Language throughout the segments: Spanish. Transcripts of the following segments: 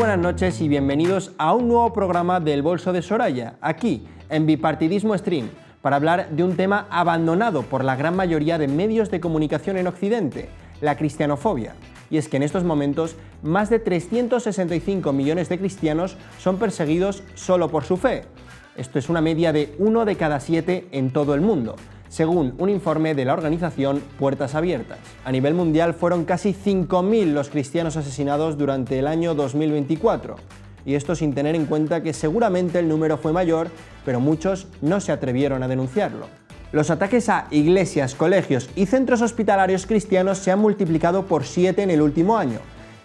buenas noches y bienvenidos a un nuevo programa del Bolso de Soraya, aquí en Bipartidismo Stream, para hablar de un tema abandonado por la gran mayoría de medios de comunicación en Occidente, la cristianofobia. Y es que en estos momentos más de 365 millones de cristianos son perseguidos solo por su fe. Esto es una media de 1 de cada 7 en todo el mundo, según un informe de la organización Puertas Abiertas. A nivel mundial fueron casi 5.000 los cristianos asesinados durante el año 2024, y esto sin tener en cuenta que seguramente el número fue mayor, pero muchos no se atrevieron a denunciarlo. Los ataques a iglesias, colegios y centros hospitalarios cristianos se han multiplicado por 7 en el último año,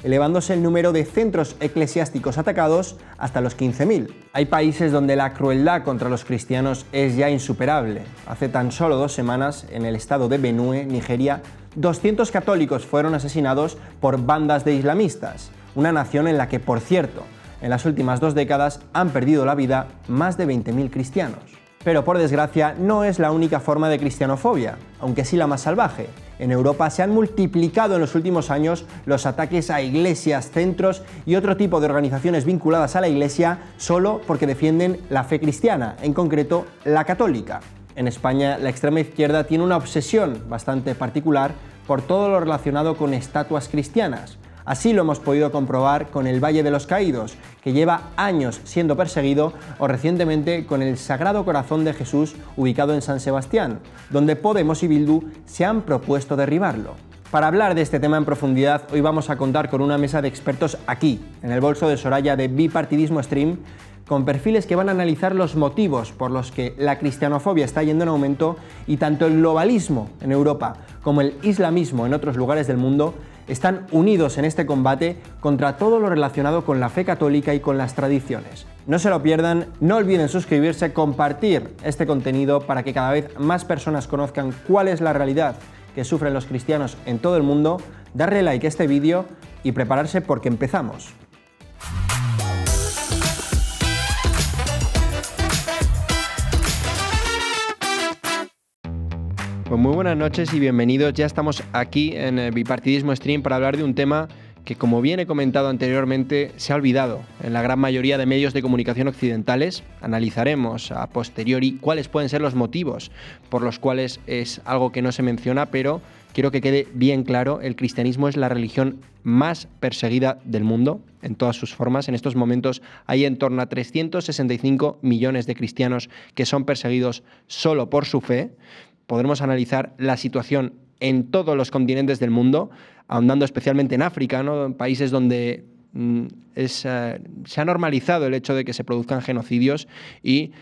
elevándose el número de centros eclesiásticos atacados hasta los 15.000. Hay países donde la crueldad contra los cristianos es ya insuperable. Hace tan solo 2 semanas, en el estado de Benue, Nigeria, 200 católicos fueron asesinados por bandas de islamistas, una nación en la que, por cierto, en las últimas 2 décadas han perdido la vida más de 20.000 cristianos. Pero por desgracia no es la única forma de cristianofobia, aunque sí la más salvaje. En Europa se han multiplicado en los últimos años los ataques a iglesias, centros y otro tipo de organizaciones vinculadas a la iglesia solo porque defienden la fe cristiana, en concreto la católica. En España la extrema izquierda tiene una obsesión bastante particular por todo lo relacionado con estatuas cristianas. Así lo hemos podido comprobar con el Valle de los Caídos, que lleva años siendo perseguido, o recientemente con el Sagrado Corazón de Jesús ubicado en San Sebastián, donde Podemos y Bildu se han propuesto derribarlo. Para hablar de este tema en profundidad, hoy vamos a contar con una mesa de expertos aquí, en el Bolso de Soraya de Bipartidismo Stream, con perfiles que van a analizar los motivos por los que la cristianofobia está yendo en aumento y tanto el globalismo en Europa como el islamismo en otros lugares del mundo están unidos en este combate contra todo lo relacionado con la fe católica y con las tradiciones. No se lo pierdan, no olviden suscribirse, compartir este contenido para que cada vez más personas conozcan cuál es la realidad que sufren los cristianos en todo el mundo, darle like a este vídeo y prepararse porque empezamos. Pues muy buenas noches y bienvenidos. Ya estamos aquí en Bipartidismo Stream para hablar de un tema que, como bien he comentado anteriormente, se ha olvidado en la gran mayoría de medios de comunicación occidentales. Analizaremos a posteriori cuáles pueden ser los motivos por los cuales es algo que no se menciona, pero quiero que quede bien claro, el cristianismo es la religión más perseguida del mundo en todas sus formas. En estos momentos hay en torno a 365 millones de cristianos que son perseguidos solo por su fe. Podremos analizar la situación en todos los continentes del mundo, ahondando especialmente en África, ¿no? En países donde se ha normalizado el hecho de que se produzcan genocidios y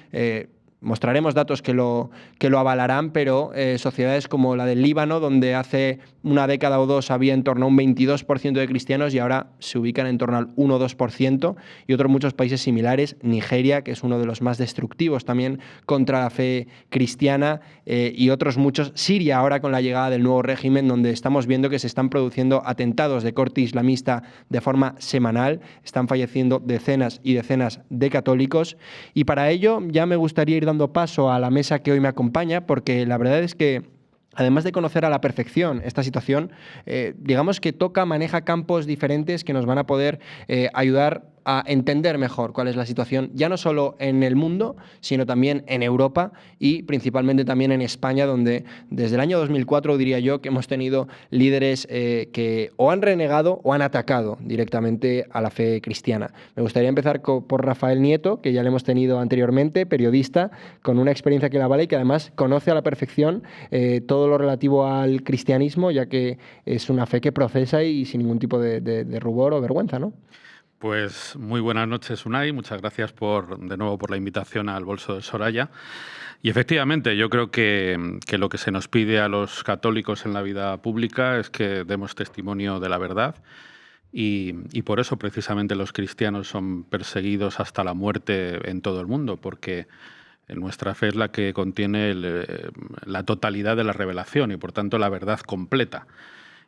mostraremos datos que lo avalarán, pero sociedades como la del Líbano, donde hace una década o dos había en torno a un 22% de cristianos y ahora se ubican en torno al 1 o 2%, y otros muchos países similares, Nigeria, que es uno de los más destructivos también contra la fe cristiana, y otros muchos, Siria ahora con la llegada del nuevo régimen, donde estamos viendo que se están produciendo atentados de corte islamista de forma semanal, están falleciendo decenas y decenas de católicos, y para ello ya me gustaría ir dando paso a la mesa que hoy me acompaña, porque la verdad es que además de conocer a la perfección esta situación, digamos que maneja campos diferentes que nos van a poder ayudar a entender mejor cuál es la situación, ya no solo en el mundo, sino también en Europa y principalmente también en España, donde desde el año 2004 diría yo que hemos tenido líderes que o han renegado o han atacado directamente a la fe cristiana. Me gustaría empezar por Rafael Nieto, que ya le hemos tenido anteriormente, periodista, con una experiencia que la vale y que además conoce a la perfección todo lo relativo al cristianismo, ya que es una fe que procesa y sin ningún tipo de rubor o vergüenza, ¿no? Pues muy buenas noches, Unai. Muchas gracias de nuevo por la invitación al Bolso de Soraya. Y efectivamente, yo creo que lo que se nos pide a los católicos en la vida pública es que demos testimonio de la verdad. Y por eso precisamente los cristianos son perseguidos hasta la muerte en todo el mundo, porque nuestra fe es la que contiene la totalidad de la revelación y por tanto la verdad completa.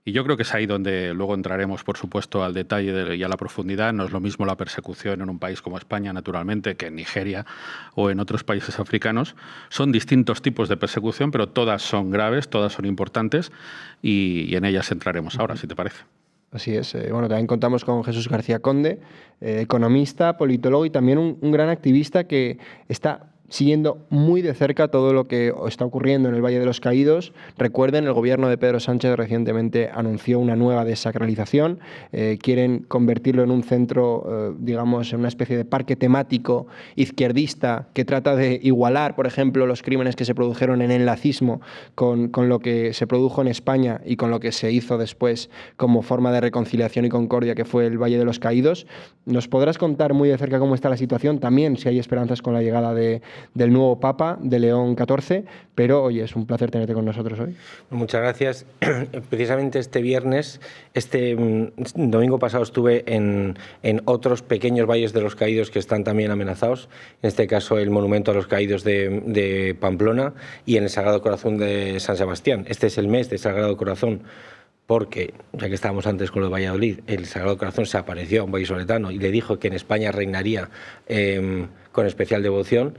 Y yo creo que es ahí donde luego entraremos, por supuesto, al detalle y a la profundidad. No es lo mismo la persecución en un país como España, naturalmente, que en Nigeria o en otros países africanos. Son distintos tipos de persecución, pero todas son graves, todas son importantes y en ellas entraremos ahora, si te parece. Así es. Bueno, también contamos con Jesús García Conde, economista, politólogo y también un gran activista que está siguiendo muy de cerca todo lo que está ocurriendo en el Valle de los Caídos. Recuerden, el gobierno de Pedro Sánchez recientemente anunció una nueva desacralización. Quieren convertirlo en un centro, digamos, en una especie de parque temático izquierdista que trata de igualar, por ejemplo, los crímenes que se produjeron en el nazismo con lo que se produjo en España y con lo que se hizo después como forma de reconciliación y concordia, que fue el Valle de los Caídos. ¿Nos podrás contar muy de cerca cómo está la situación? También si hay esperanzas con la llegada del nuevo Papa, de León XIV, pero oye, es un placer tenerte con nosotros hoy. Muchas gracias. Precisamente este viernes, domingo pasado estuve en otros pequeños valles de los caídos que están también amenazados, en este caso el monumento a los caídos de Pamplona y en el Sagrado Corazón de San Sebastián. Este es el mes del Sagrado Corazón, porque, ya que estábamos antes con lo de Valladolid, el Sagrado Corazón se apareció a un vallisoletano y le dijo que en España reinaría con especial devoción.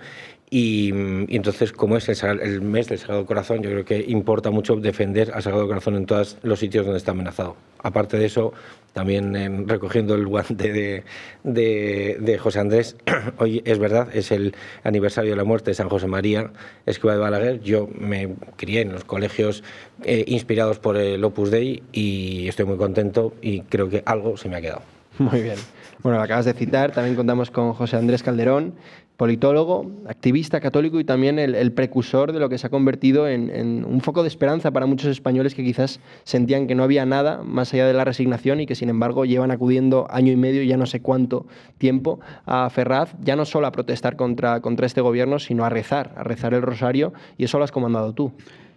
Y entonces, como es el mes del Sagrado Corazón, yo creo que importa mucho defender al Sagrado Corazón en todos los sitios donde está amenazado. Aparte de eso, también recogiendo el guante de José Andrés, hoy es verdad, es el aniversario de la muerte de San José María Escrivá de Balaguer. Yo me crié en los colegios inspirados por el Opus Dei y estoy muy contento y creo que algo se me ha quedado. Muy bien. Bueno, lo acabas de citar, también contamos con José Andrés Calderón, politólogo, activista católico y también el precursor de lo que se ha convertido en un foco de esperanza para muchos españoles que quizás sentían que no había nada más allá de la resignación y que sin embargo llevan acudiendo año y medio, ya no sé cuánto tiempo, a Ferraz, ya no solo a protestar contra este gobierno, sino a rezar el rosario, y eso lo has comandado tú.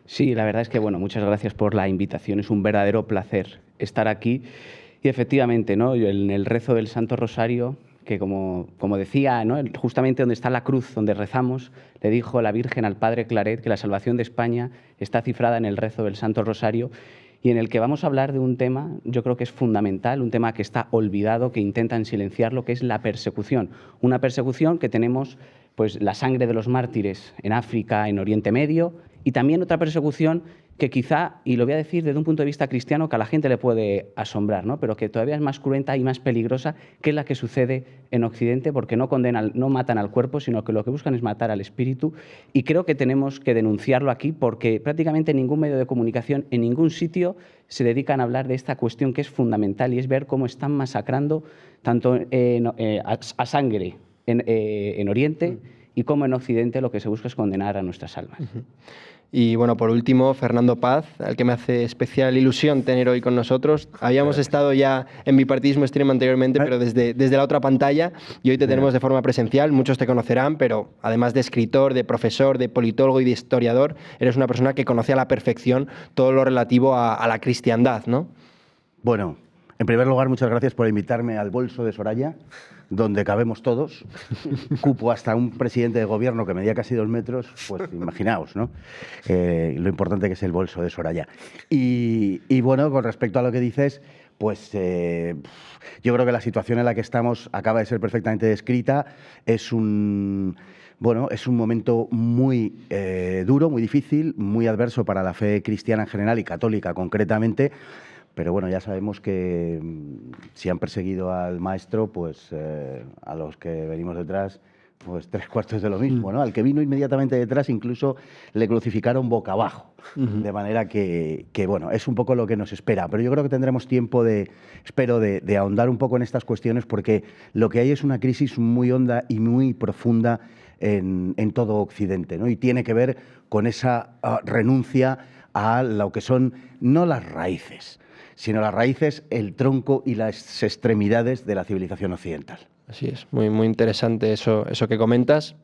Sí, la verdad es que, bueno, muchas gracias por la invitación, es un verdadero placer estar aquí. Y efectivamente, ¿no? En el rezo del Santo Rosario, que como decía, ¿no? Justamente donde está la cruz, donde rezamos, le dijo la Virgen al Padre Claret que la salvación de España está cifrada en el rezo del Santo Rosario, y en el que vamos a hablar de un tema, yo creo que es fundamental, un tema que está olvidado, que intentan silenciarlo, que es la persecución. Una persecución que tenemos, pues, la sangre de los mártires en África, en Oriente Medio, y también otra persecución que quizá, y lo voy a decir desde un punto de vista cristiano, que a la gente le puede asombrar, ¿no? Pero que todavía es más cruenta y más peligrosa, que es la que sucede en Occidente, porque no matan al cuerpo, sino que lo que buscan es matar al espíritu. Y creo que tenemos que denunciarlo aquí, porque prácticamente en ningún medio de comunicación, en ningún sitio, se dedican a hablar de esta cuestión que es fundamental, y es ver cómo están masacrando tanto a sangre en Oriente y como en Occidente lo que se busca es condenar a nuestras almas. Y bueno, por último, Fernando Paz, al que me hace especial ilusión tener hoy con nosotros. Habíamos estado ya en Bipartidismo Stream anteriormente, pero desde la otra pantalla, y hoy te tenemos de forma presencial. Muchos te conocerán, pero además de escritor, de profesor, de politólogo y de historiador, eres una persona que conoce a la perfección todo lo relativo a la cristiandad, ¿no? Bueno, en primer lugar, muchas gracias por invitarme al bolso de Soraya, donde cabemos todos. Cupo hasta un presidente de gobierno que medía casi 2 metros, pues imaginaos, ¿no? Lo importante que es el bolso de Soraya. Y bueno, con respecto a lo que dices, pues yo creo que la situación en la que estamos acaba de ser perfectamente descrita. Es un momento muy duro, muy difícil, muy adverso para la fe cristiana en general y católica concretamente. Pero bueno, ya sabemos que si han perseguido al maestro, pues a los que venimos detrás, pues 3/4 de lo mismo, ¿no? Al que vino inmediatamente detrás incluso le crucificaron boca abajo. De manera que bueno, es un poco lo que nos espera. Pero yo creo que tendremos tiempo de ahondar un poco en estas cuestiones, porque lo que hay es una crisis muy honda y muy profunda en todo Occidente, ¿no? Y tiene que ver con esa renuncia a lo que son no las raíces, sino las raíces, el tronco y las extremidades de la civilización occidental. Así es, muy, muy interesante eso que comentas.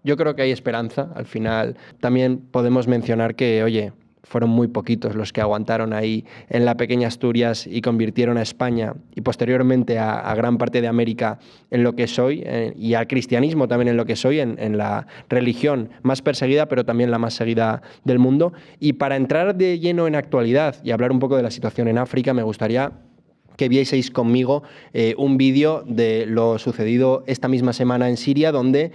Yo creo que hay esperanza. Al final también podemos mencionar que, oye, fueron muy poquitos los que aguantaron ahí en la pequeña Asturias y convirtieron a España y posteriormente a gran parte de América en lo que es hoy, y al cristianismo también en lo que es hoy, en la religión más perseguida, pero también la más seguida del mundo. Y para entrar de lleno en actualidad y hablar un poco de la situación en África, me gustaría que vieseis conmigo un vídeo de lo sucedido esta misma semana en Siria, donde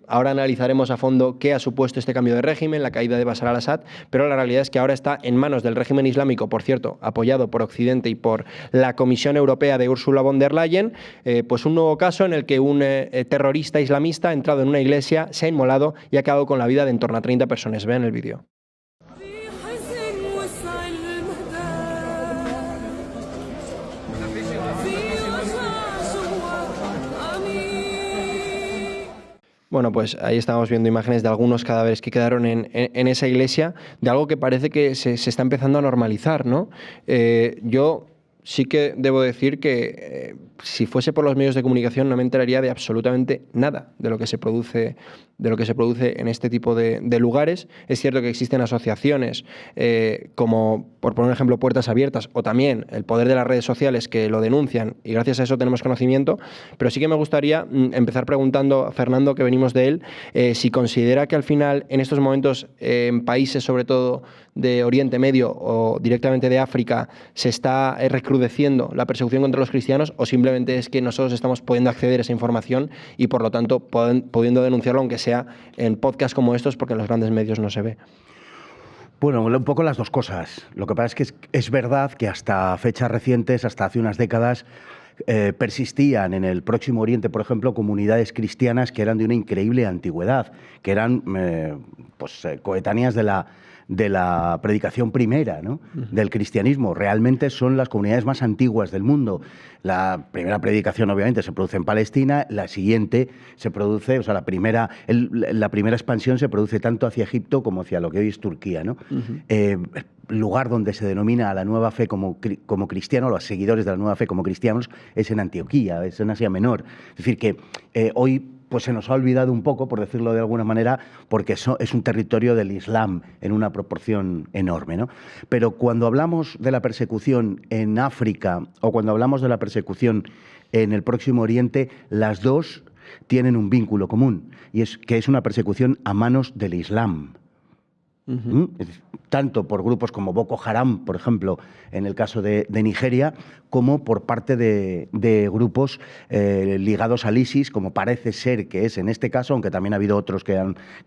ahora analizaremos a fondo qué ha supuesto este cambio de régimen, la caída de Bashar al-Assad, pero la realidad es que ahora está en manos del régimen islámico, por cierto, apoyado por Occidente y por la Comisión Europea de Ursula von der Leyen, pues un nuevo caso en el que un terrorista islamista ha entrado en una iglesia, se ha inmolado y ha acabado con la vida de en torno a 30 personas. Vean el vídeo. Bueno, pues ahí estábamos viendo imágenes de algunos cadáveres que quedaron en esa iglesia, de algo que parece que se está empezando a normalizar, ¿no? Yo sí que debo decir que si fuese por los medios de comunicación no me enteraría de absolutamente nada de lo que se produce en este tipo de lugares. Es cierto que existen asociaciones como, por poner un ejemplo, Puertas Abiertas, o también el poder de las redes sociales que lo denuncian y gracias a eso tenemos conocimiento, pero sí que me gustaría empezar preguntando a Fernando, que venimos de él, si considera que al final en estos momentos en países sobre todo de Oriente Medio o directamente de África se está recrudeciendo la persecución contra los cristianos, o simplemente es que nosotros estamos pudiendo acceder a esa información y por lo tanto pudiendo denunciarlo, aunque sea en podcasts como estos, porque en los grandes medios no se ve. Bueno, un poco las dos cosas. Lo que pasa es que es verdad que hasta fechas recientes, hasta hace unas décadas, persistían en el Próximo Oriente, por ejemplo, comunidades cristianas que eran de una increíble antigüedad, que eran coetáneas de la predicación primera, ¿no? Del cristianismo. Realmente son las comunidades más antiguas del mundo. La primera predicación, obviamente, se produce en Palestina, la siguiente se produce, o sea, la primera expansión se produce tanto hacia Egipto como hacia lo que hoy es Turquía, ¿no? El lugar donde se denomina a la nueva fe como cristiano, los seguidores de la nueva fe como cristianos, es en Antioquía, es en Asia Menor. Es decir, que hoy pues se nos ha olvidado un poco, por decirlo de alguna manera, porque eso es un territorio del Islam en una proporción enorme, ¿no? Pero cuando hablamos de la persecución en África o cuando hablamos de la persecución en el Próximo Oriente, las dos tienen un vínculo común, y es que es una persecución a manos del Islam. Tanto por grupos como Boko Haram, por ejemplo, en el caso de Nigeria, como por parte de grupos ligados al ISIS, como parece ser que es en este caso, aunque también ha habido otros que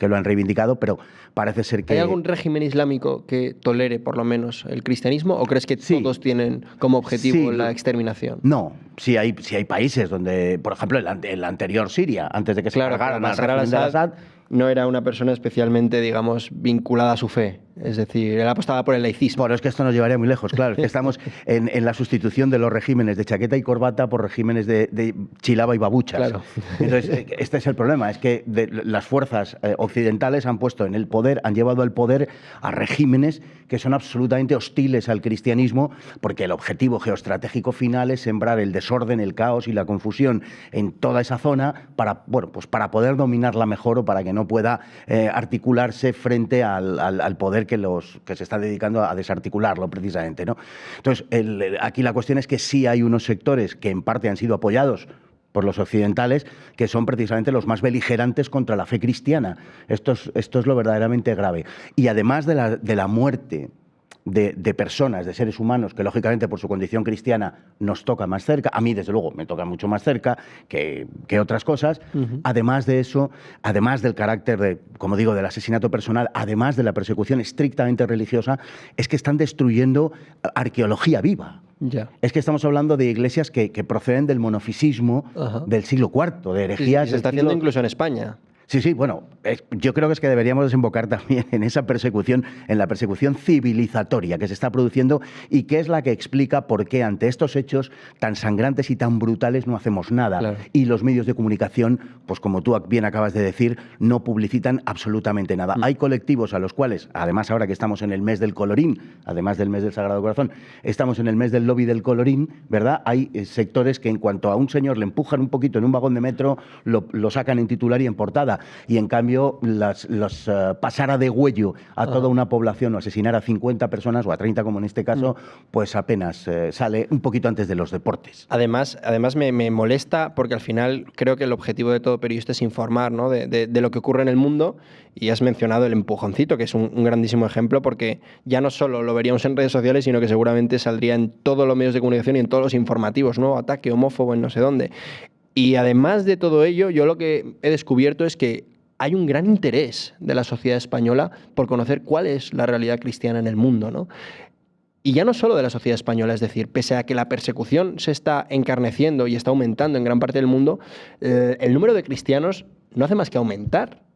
lo han reivindicado, pero parece ser que... ¿Hay algún régimen islámico que tolere por lo menos el cristianismo, o crees que todos tienen como objetivo la exterminación? No, sí hay países donde, por ejemplo, el anterior Siria, antes de que se cargaran al régimen de Assad, no era una persona especialmente, digamos, vinculada a su fe. Es decir, él apostaba por el laicismo. Bueno, es que esto nos llevaría muy lejos, claro. Es que estamos en la sustitución de los regímenes de chaqueta y corbata por regímenes de chilaba y babuchas. Claro. Entonces, este es el problema. Es que las fuerzas occidentales han puesto en el poder, han llevado al poder a regímenes que son absolutamente hostiles al cristianismo, porque el objetivo geoestratégico final es sembrar el desorden, el caos y la confusión en toda esa zona para poder dominarla mejor, o para que no pueda articularse frente al poder que se está dedicando a desarticularlo, precisamente, ¿no? Entonces, aquí la cuestión es que sí hay unos sectores que en parte han sido apoyados por los occidentales, que son precisamente los más beligerantes contra la fe cristiana. Esto es lo verdaderamente grave. Y además de la muerte de personas, de seres humanos, que lógicamente por su condición cristiana nos toca más cerca, a mí desde luego me toca mucho más cerca que otras cosas, además de eso, además del carácter, como digo, del asesinato personal, además de la persecución estrictamente religiosa, es que están destruyendo arqueología viva. Ya. Es que estamos hablando de iglesias que proceden del monofisismo del siglo IV, de herejías. Y se está haciendo incluso en España. Sí, bueno, yo creo que es que deberíamos desembocar también en esa persecución, en la persecución civilizatoria que se está produciendo, y que es la que explica por qué ante estos hechos tan sangrantes y tan brutales no hacemos nada. Claro. Y los medios de comunicación, pues como tú bien acabas de decir, no publicitan absolutamente nada. Hay colectivos a los cuales, además ahora que estamos en el mes del colorín, además del mes del Sagrado Corazón, estamos en el mes del lobby del colorín, ¿verdad? Hay sectores que en cuanto a un señor le empujan un poquito en un vagón de metro, lo sacan en titular y en portada. África, y en cambio pasar a degüello a toda una población o asesinar a 50 personas o a 30 como en este caso, pues apenas sale un poquito antes de los deportes. Además me molesta porque al final creo que el objetivo de todo periodista es informar, ¿no? de lo que ocurre en el mundo, y has mencionado el empujoncito, que es un grandísimo ejemplo, porque ya no solo lo veríamos en redes sociales, sino que seguramente saldría en todos los medios de comunicación y en todos los informativos, ¿no? Ataque homófobo en no sé dónde. Y además de todo ello, yo lo que he descubierto es que hay un gran interés de la sociedad española por conocer cuál es la realidad cristiana en el mundo, ¿no? Y ya no solo de la sociedad española, es decir, pese a que la persecución se está encarneciendo y está aumentando en gran parte del mundo, el número de cristianos no hace más que aumentar.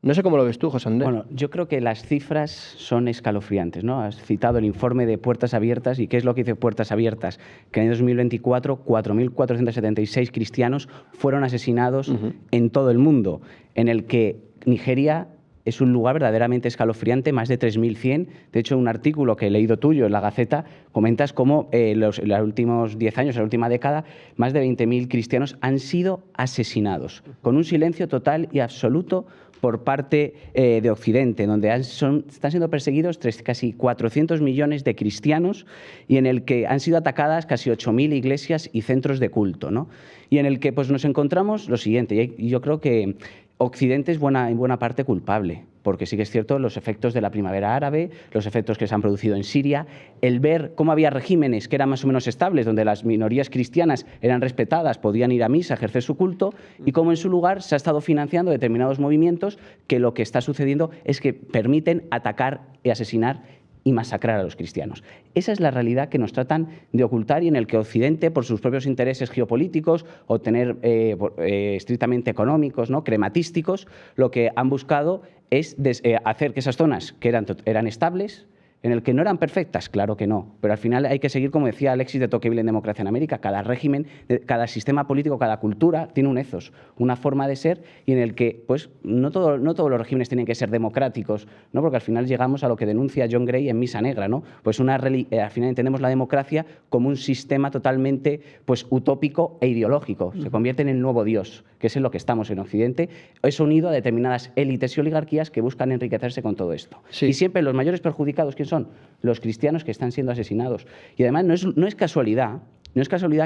No sé cómo lo ves tú, José Andrés. Bueno, yo creo que las cifras son escalofriantes, ¿no? Has citado el informe de Puertas Abiertas, y ¿qué es lo que dice Puertas Abiertas? Que en el 2024 4.476 cristianos fueron asesinados en todo el mundo, en el que Nigeria es un lugar verdaderamente escalofriante, más de 3.100. De hecho, un artículo que he leído tuyo en La Gaceta, comentas cómo en los últimos 10 años, en la última década, más de 20.000 cristianos han sido asesinados, con un silencio total y absoluto por parte de Occidente, donde están siendo perseguidos casi 400 millones de cristianos, y en el que han sido atacadas casi 8.000 iglesias y centros de culto, ¿no? Y en el que pues, nos encontramos lo siguiente, y yo creo que Occidente es en buena parte culpable, porque sí que es cierto los efectos de la primavera árabe, los efectos que se han producido en Siria, el ver cómo había regímenes que eran más o menos estables, donde las minorías cristianas eran respetadas, podían ir a misa, ejercer su culto, y cómo en su lugar se ha estado financiando determinados movimientos que lo que está sucediendo es que permiten atacar y asesinar y masacrar a los cristianos. Esa es la realidad que nos tratan de ocultar, y en el que Occidente, por sus propios intereses geopolíticos o tener estrictamente económicos, ¿no? crematísticos, lo que han buscado es hacer que esas zonas que eran estables, en el que no eran perfectas, claro que no, pero al final hay que seguir, como decía Alexis de Tocqueville en Democracia en América, cada régimen, cada sistema político, cada cultura tiene un ethos, una forma de ser, y en el que pues, no todos los regímenes tienen que ser democráticos, ¿no? Porque al final llegamos a lo que denuncia John Gray en Misa Negra, ¿no? Pues al final entendemos la democracia como un sistema totalmente pues, utópico e ideológico, se convierte en el nuevo Dios, que es en lo que estamos en Occidente, es unido a determinadas élites y oligarquías que buscan enriquecerse con todo esto. Sí. Y siempre los mayores perjudicados, ¿quién son? Los cristianos que están siendo asesinados. Y además no es casualidad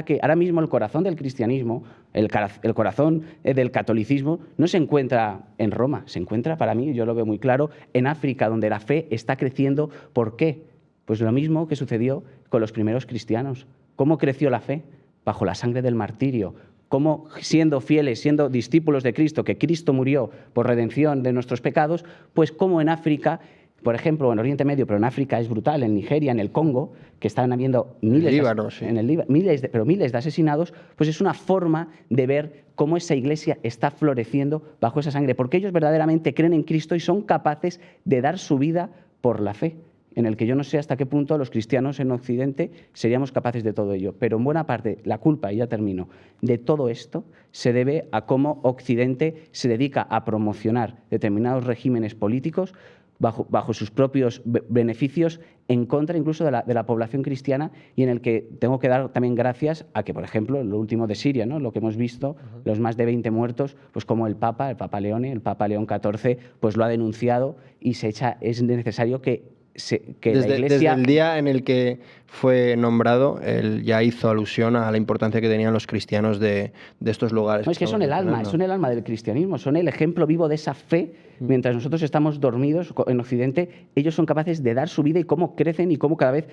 que ahora mismo el corazón del cristianismo, el corazón del catolicismo, no se encuentra en Roma, se encuentra, para mí, yo lo veo muy claro, en África, donde la fe está creciendo. ¿Por qué? Pues lo mismo que sucedió con los primeros cristianos. ¿Cómo creció la fe? Bajo la sangre del martirio. Cómo, siendo fieles, siendo discípulos de Cristo, que Cristo murió por redención de nuestros pecados, pues como en África, por ejemplo, en Oriente Medio, pero en África es brutal, en Nigeria, en el Congo, que están habiendo miles de asesinados, pues es una forma de ver cómo esa iglesia está floreciendo bajo esa sangre, porque ellos verdaderamente creen en Cristo y son capaces de dar su vida por la fe, en el que yo no sé hasta qué punto los cristianos en Occidente seríamos capaces de todo ello. Pero en buena parte la culpa, y ya termino, de todo esto se debe a cómo Occidente se dedica a promocionar determinados regímenes políticos bajo sus propios beneficios, en contra incluso de la población cristiana, y en el que tengo que dar también gracias a que, por ejemplo, lo último de Siria, ¿no? Lo que hemos visto, los más de 20 muertos, pues como el Papa León XIV, pues lo ha denunciado, y es necesario que la Iglesia... Desde el día en el que fue nombrado, él ya hizo alusión a la importancia que tenían los cristianos de estos lugares. No, es que son el alma del cristianismo, son el ejemplo vivo de esa fe. Mientras nosotros estamos dormidos en Occidente, ellos son capaces de dar su vida, y cómo crecen y cómo cada vez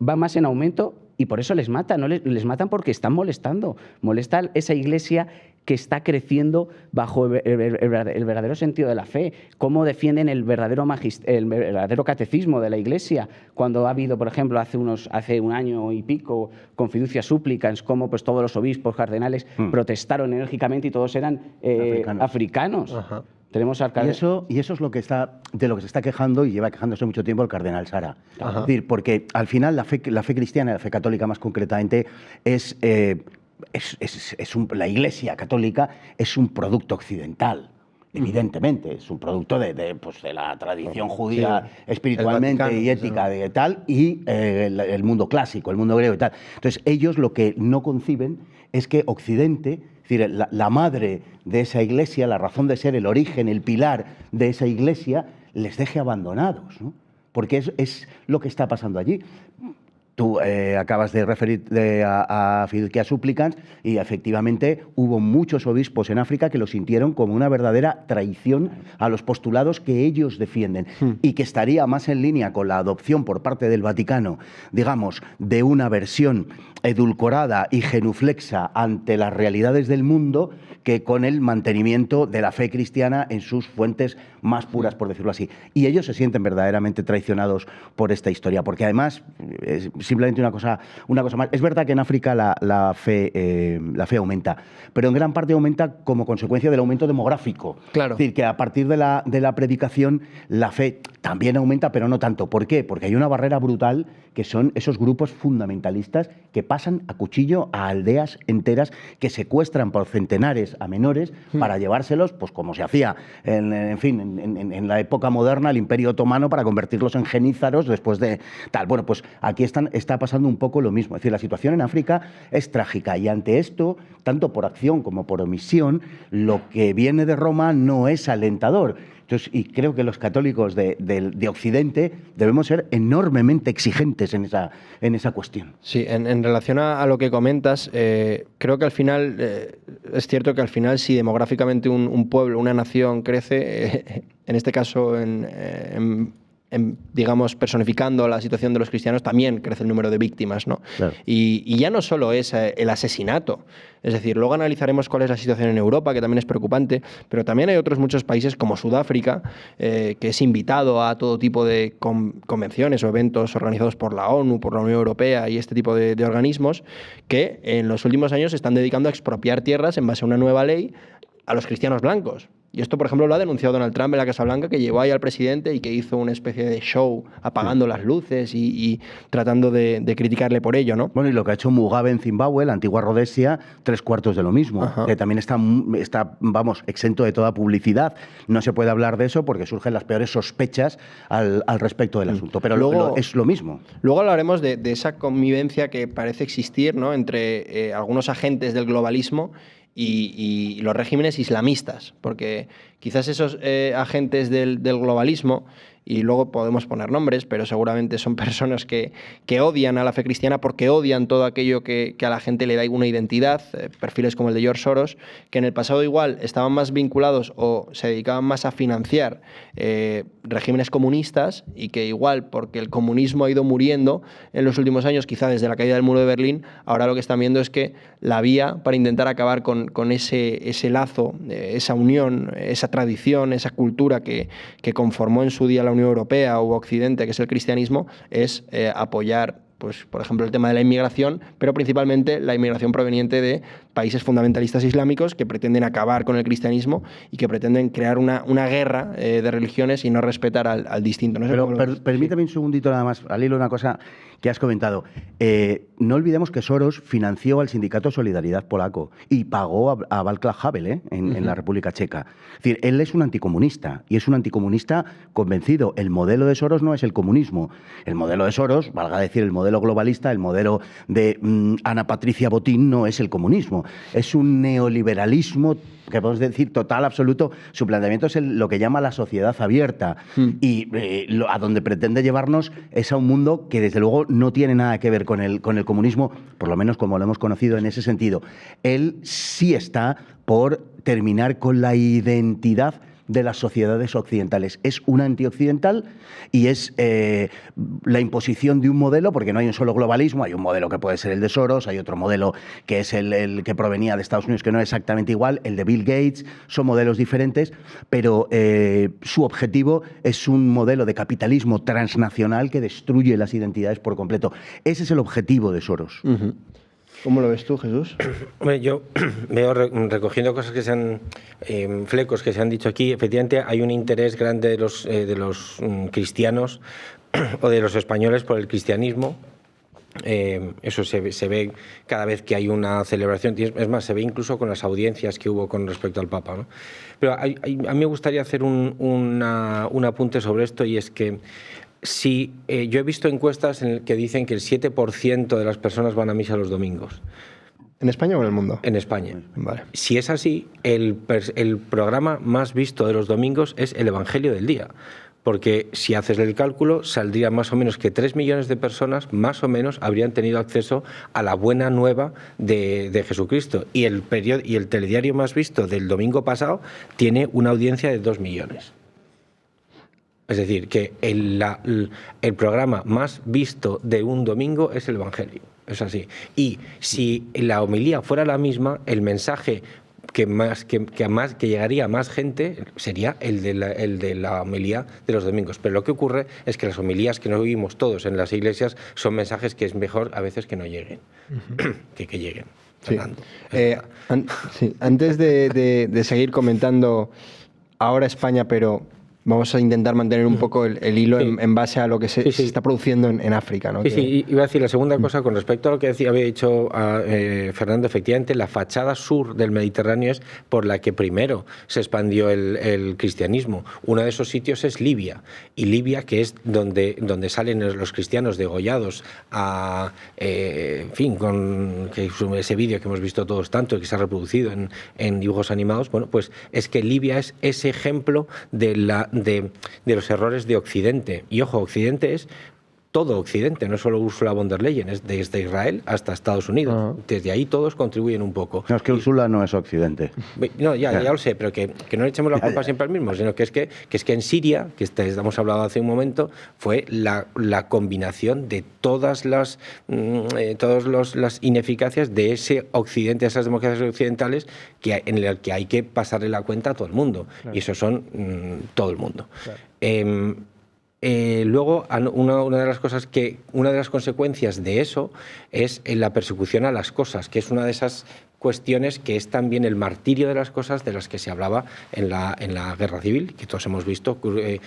va más en aumento, y por eso les matan, no les matan porque están molestando. Molesta esa iglesia que está creciendo bajo el verdadero sentido de la fe, cómo defienden el verdadero catecismo de la iglesia, cuando ha habido, por ejemplo, hace un año y pico, con Fiducia Supplicans, cómo pues, todos los obispos cardenales protestaron enérgicamente, y todos eran africanos. Ajá. Tenemos y eso es de lo que se está quejando, y lleva quejándose mucho tiempo, el cardenal Sara. Ajá. Es decir, porque al final la fe cristiana, la fe católica más concretamente, la Iglesia católica es un producto occidental. Evidentemente, es un producto de la tradición judía, espiritualmente y ética de tal, y el mundo clásico, el mundo griego y tal. Entonces, ellos lo que no conciben es que Occidente Es decir, la madre de esa iglesia, la razón de ser, el origen, el pilar de esa iglesia, les deje abandonados, ¿no? Porque es lo que está pasando allí. Tú acabas de referir a Fidelquia Supplicans y efectivamente hubo muchos obispos en África que lo sintieron como una verdadera traición a los postulados que ellos defienden y que estaría más en línea con la adopción por parte del Vaticano, digamos, de una versión edulcorada y genuflexa ante las realidades del mundo que con el mantenimiento de la fe cristiana en sus fuentes más puras, por decirlo así. Y ellos se sienten verdaderamente traicionados por esta historia, porque además, simplemente una cosa más, es verdad que en África la fe aumenta, pero en gran parte aumenta como consecuencia del aumento demográfico. Claro. Es decir, que a partir de la predicación la fe también aumenta, pero no tanto. ¿Por qué? Porque hay una barrera brutal que son esos grupos fundamentalistas que pasan a cuchillo a aldeas enteras, que secuestran por centenares a menores para llevárselos, pues como se hacía en la época moderna, el Imperio Otomano, para convertirlos en genízaros después de tal. Bueno, pues aquí está pasando un poco lo mismo. Es decir, la situación en África es trágica y ante esto, tanto por acción como por omisión, lo que viene de Roma no es alentador. Entonces, y creo que los católicos de Occidente debemos ser enormemente exigentes en esa cuestión. Sí, en relación a lo que comentas, creo que al final, es cierto que al final si demográficamente un pueblo, una nación crece, en este caso digamos, personificando la situación de los cristianos, también crece el número de víctimas, ¿no? Claro. Y ya no solo es el asesinato, es decir, luego analizaremos cuál es la situación en Europa, que también es preocupante, pero también hay otros muchos países como Sudáfrica, que es invitado a todo tipo de convenciones o eventos organizados por la ONU, por la Unión Europea y este tipo de organismos, que en los últimos años se están dedicando a expropiar tierras en base a una nueva ley a los cristianos blancos. Y esto, por ejemplo, lo ha denunciado Donald Trump en la Casa Blanca, que llevó ahí al presidente y que hizo una especie de show apagando las luces y tratando de criticarle por ello, ¿no? Bueno, y lo que ha hecho Mugabe en Zimbabue, la antigua Rhodesia, 3/4 de lo mismo. Ajá. Que también está, vamos, exento de toda publicidad. No se puede hablar de eso porque surgen las peores sospechas al respecto del asunto. Pero luego es lo mismo. Luego hablaremos de esa convivencia que parece existir, ¿no?, entre algunos agentes del globalismo y los regímenes islamistas, porque quizás esos agentes del globalismo, y luego podemos poner nombres, pero seguramente son personas que odian a la fe cristiana porque odian todo aquello que a la gente le da una identidad, perfiles como el de George Soros, que en el pasado igual estaban más vinculados o se dedicaban más a financiar regímenes comunistas, y que igual, porque el comunismo ha ido muriendo en los últimos años, quizá desde la caída del muro de Berlín, ahora lo que están viendo es que la vía para intentar acabar con ese lazo, esa unión, esa tradición, esa cultura que conformó en su día la Unión Europea u Occidente, que es el cristianismo, es apoyar, pues, por ejemplo, el tema de la inmigración, pero principalmente la inmigración proveniente de países fundamentalistas islámicos que pretenden acabar con el cristianismo y que pretenden crear una guerra de religiones y no respetar al distinto. No sé. Pero permítame un segundito nada más, al hilo de una cosa que has comentado. No olvidemos que Soros financió al Sindicato Solidaridad polaco y pagó a Václav Havel en la República Checa. Es decir, él es un anticomunista y es un anticomunista convencido. El modelo de Soros no es el comunismo. El modelo de Soros, valga decir, el modelo globalista, el modelo de Ana Patricia Botín, no es el comunismo. Es un neoliberalismo que podemos decir total, absoluto. Su planteamiento es lo que llama la sociedad abierta y a donde pretende llevarnos es a un mundo que desde luego no tiene nada que ver con el comunismo, por lo menos como lo hemos conocido en ese sentido. Él sí está por terminar con la identidad de las sociedades occidentales. Es un antioccidental y es la imposición de un modelo, porque no hay un solo globalismo, hay un modelo que puede ser el de Soros, hay otro modelo que es el que provenía de Estados Unidos, que no es exactamente igual, el de Bill Gates, son modelos diferentes, pero su objetivo es un modelo de capitalismo transnacional que destruye las identidades por completo. Ese es el objetivo de Soros. ¿Cómo lo ves tú, Jesús? Yo veo, recogiendo cosas que se han, flecos que se han dicho aquí, efectivamente hay un interés grande de los cristianos o de los españoles por el cristianismo. Eso se ve cada vez que hay una celebración, es más, se ve incluso con las audiencias que hubo con respecto al Papa, ¿no? Pero a mí me gustaría hacer un apunte sobre esto, y es que sí, yo he visto encuestas en las que dicen que el 7% de las personas van a misa los domingos. ¿En España o en el mundo? En España. Vale. Si es así, el programa más visto de los domingos es el Evangelio del Día. Porque si haces el cálculo, saldría más o menos que 3 millones de personas, más o menos, habrían tenido acceso a la buena nueva de Jesucristo. Y el telediario más visto del domingo pasado tiene una audiencia de 2 millones. Es decir, que el programa más visto de un domingo es el Evangelio. Es así. Y si la homilía fuera la misma, el mensaje que llegaría a más gente sería el de la homilía de los domingos. Pero lo que ocurre es que las homilías que nos oímos todos en las iglesias son mensajes que es mejor a veces que no lleguen, que lleguen. Sí. Sí. Antes de seguir comentando ahora España, pero vamos a intentar mantener un poco el hilo en base a lo que se está produciendo en África, ¿no? Sí, iba a decir la segunda cosa con respecto a lo que había dicho Fernando. Efectivamente, la fachada sur del Mediterráneo es por la que primero se expandió el cristianismo. Uno de esos sitios es Libia, y Libia, que es donde salen los cristianos degollados en fin, con ese vídeo que hemos visto todos tanto y que se ha reproducido en dibujos animados. Bueno, pues es que Libia es ese ejemplo de los errores de Occidente. Y ojo, Occidente es todo Occidente, no solo Ursula von der Leyen, es desde Israel hasta Estados Unidos. Desde ahí todos contribuyen un poco. No, es que Ursula no es Occidente. No, ya lo sé, pero que no le echemos la culpa siempre al mismo, sino que es que en Siria, que hemos hablado hace un momento, fue la combinación de todas las ineficacias de ese Occidente, esas democracias occidentales, en el que hay que pasarle la cuenta a todo el mundo. Claro. Y eso son todo el mundo. Claro. Luego, una de las consecuencias de eso es la persecución a las cosas, que es una de esas cuestiones que es también el martirio de las cosas de las que se hablaba en la guerra civil, que todos hemos visto, que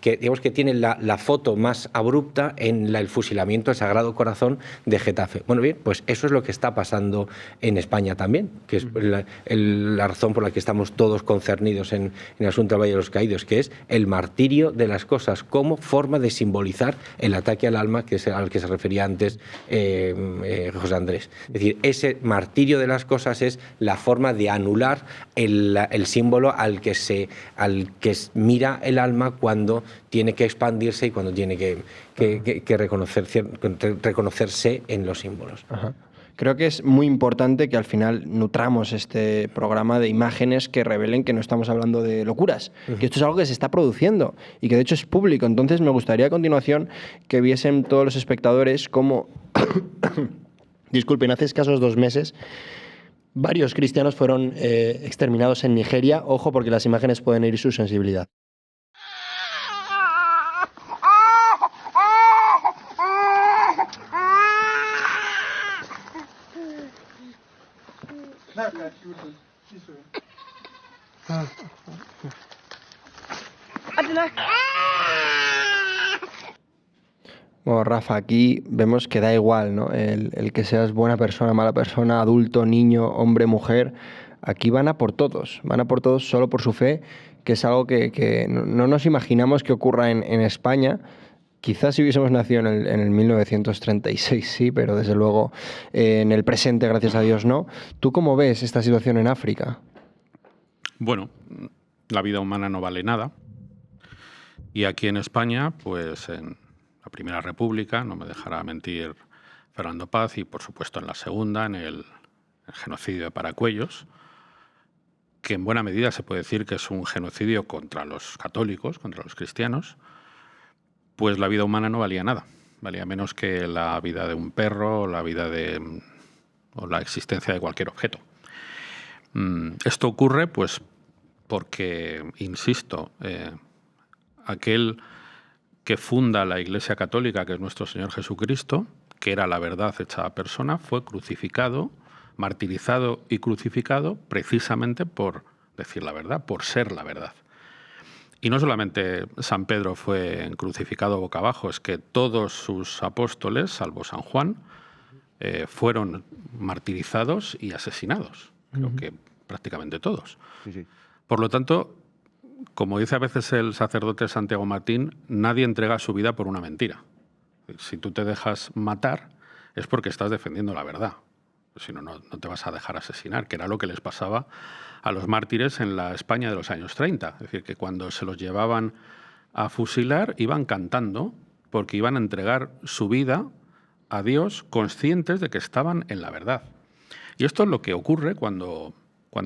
digamos que tiene la foto más abrupta en el fusilamiento del Sagrado Corazón de Getafe. Bueno, bien, pues eso es lo que está pasando en España también, que es la razón por la que estamos todos concernidos en el asunto del Valle de los Caídos, que es el martirio de las cosas como forma de simbolizar el ataque al alma al que se refería antes José Andrés. Es decir, ese martirio de las cosas es la forma de anular el símbolo al que mira el alma cuando tiene que expandirse y cuando tiene que reconocerse en los símbolos. Ajá. Creo que es muy importante que al final nutramos este programa de imágenes que revelen que no estamos hablando de locuras, que esto es algo que se está produciendo y que de hecho es público. Entonces me gustaría a continuación que viesen todos los espectadores cómo... Disculpen, hace escasos 2 meses varios cristianos fueron exterminados en Nigeria. Ojo, porque las imágenes pueden herir su sensibilidad. Bueno, Rafa, aquí vemos que da igual, ¿no? El que seas buena persona, mala persona, adulto, niño, hombre, mujer. Aquí van a por todos solo por su fe, que es algo que no nos imaginamos que ocurra en España. Quizás si hubiésemos nacido en el 1936, sí, pero desde luego en el presente, gracias a Dios, no. ¿Tú cómo ves esta situación en África? Bueno, la vida humana no vale nada. Y aquí en España, pues en la Primera República, no me dejará mentir Fernando Paz, y por supuesto en la Segunda, en el genocidio de Paracuellos, que en buena medida se puede decir que es un genocidio contra los católicos, contra los cristianos, pues la vida humana no valía nada. Valía menos que la vida de un perro o la existencia de cualquier objeto. Esto ocurre pues porque, insisto, aquel que funda la Iglesia Católica, que es nuestro Señor Jesucristo, que era la verdad hecha persona, fue crucificado, martirizado y crucificado precisamente por decir la verdad, por ser la verdad. Y no solamente San Pedro fue crucificado boca abajo, es que todos sus apóstoles, salvo San Juan, fueron martirizados y asesinados. Creo que prácticamente todos. Sí. Por lo tanto, como dice a veces el sacerdote Santiago Martín, nadie entrega su vida por una mentira. Si tú te dejas matar, es porque estás defendiendo la verdad. si no, no te vas a dejar asesinar, que era lo que les pasaba a los mártires en la España de los años 30. Es decir, que cuando se los llevaban a fusilar iban cantando porque iban a entregar su vida a Dios conscientes de que estaban en la verdad. Y esto es lo que ocurre cuando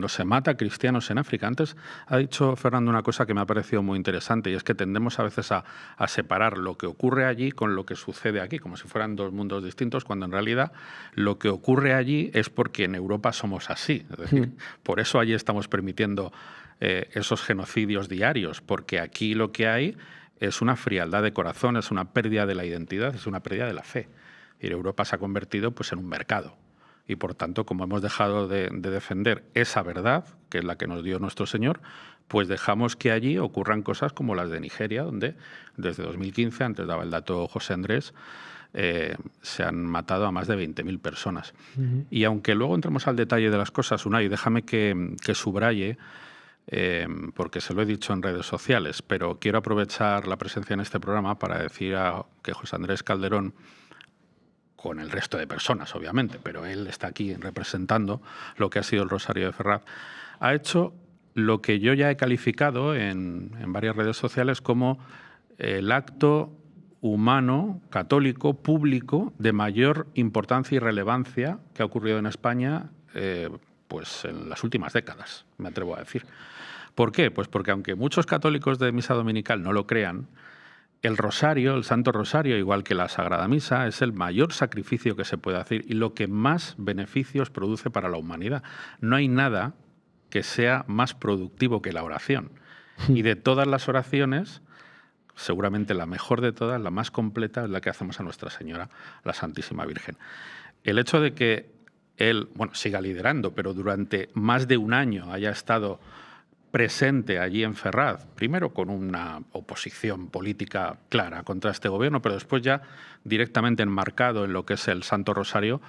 se mata a cristianos en África. Antes ha dicho Fernando una cosa que me ha parecido muy interesante, y es que tendemos a veces a separar lo que ocurre allí con lo que sucede aquí, como si fueran dos mundos distintos, cuando en realidad lo que ocurre allí es porque en Europa somos así. Es decir, por eso allí estamos permitiendo esos genocidios diarios, porque aquí lo que hay es una frialdad de corazón, es una pérdida de la identidad, es una pérdida de la fe. Y Europa se ha convertido pues, en un mercado. Y por tanto, como hemos dejado de defender esa verdad, que es la que nos dio nuestro Señor, pues dejamos que allí ocurran cosas como las de Nigeria, donde desde 2015, antes daba el dato José Andrés, se han matado a más de 20.000 personas. Y aunque luego entremos al detalle de las cosas, Unai, déjame que subraye, porque se lo he dicho en redes sociales, pero quiero aprovechar la presencia en este programa para decir que José Andrés Calderón, con el resto de personas, obviamente, pero él está aquí representando lo que ha sido el Rosario de Ferraz, ha hecho lo que yo ya he calificado en varias redes sociales como el acto humano, católico, público, de mayor importancia y relevancia que ha ocurrido en España pues en las últimas décadas, me atrevo a decir. ¿Por qué? Pues porque aunque muchos católicos de misa dominical no lo crean, el rosario, el Santo Rosario, igual que la Sagrada Misa, es el mayor sacrificio que se puede hacer y lo que más beneficios produce para la humanidad. No hay nada que sea más productivo que la oración. Y de todas las oraciones, seguramente la mejor de todas, la más completa, es la que hacemos a Nuestra Señora, la Santísima Virgen. El hecho de que él, siga liderando, pero durante más de un año haya estado presente allí en Ferraz, primero con una oposición política clara contra este gobierno, pero después ya directamente enmarcado en lo que es el Santo Rosario,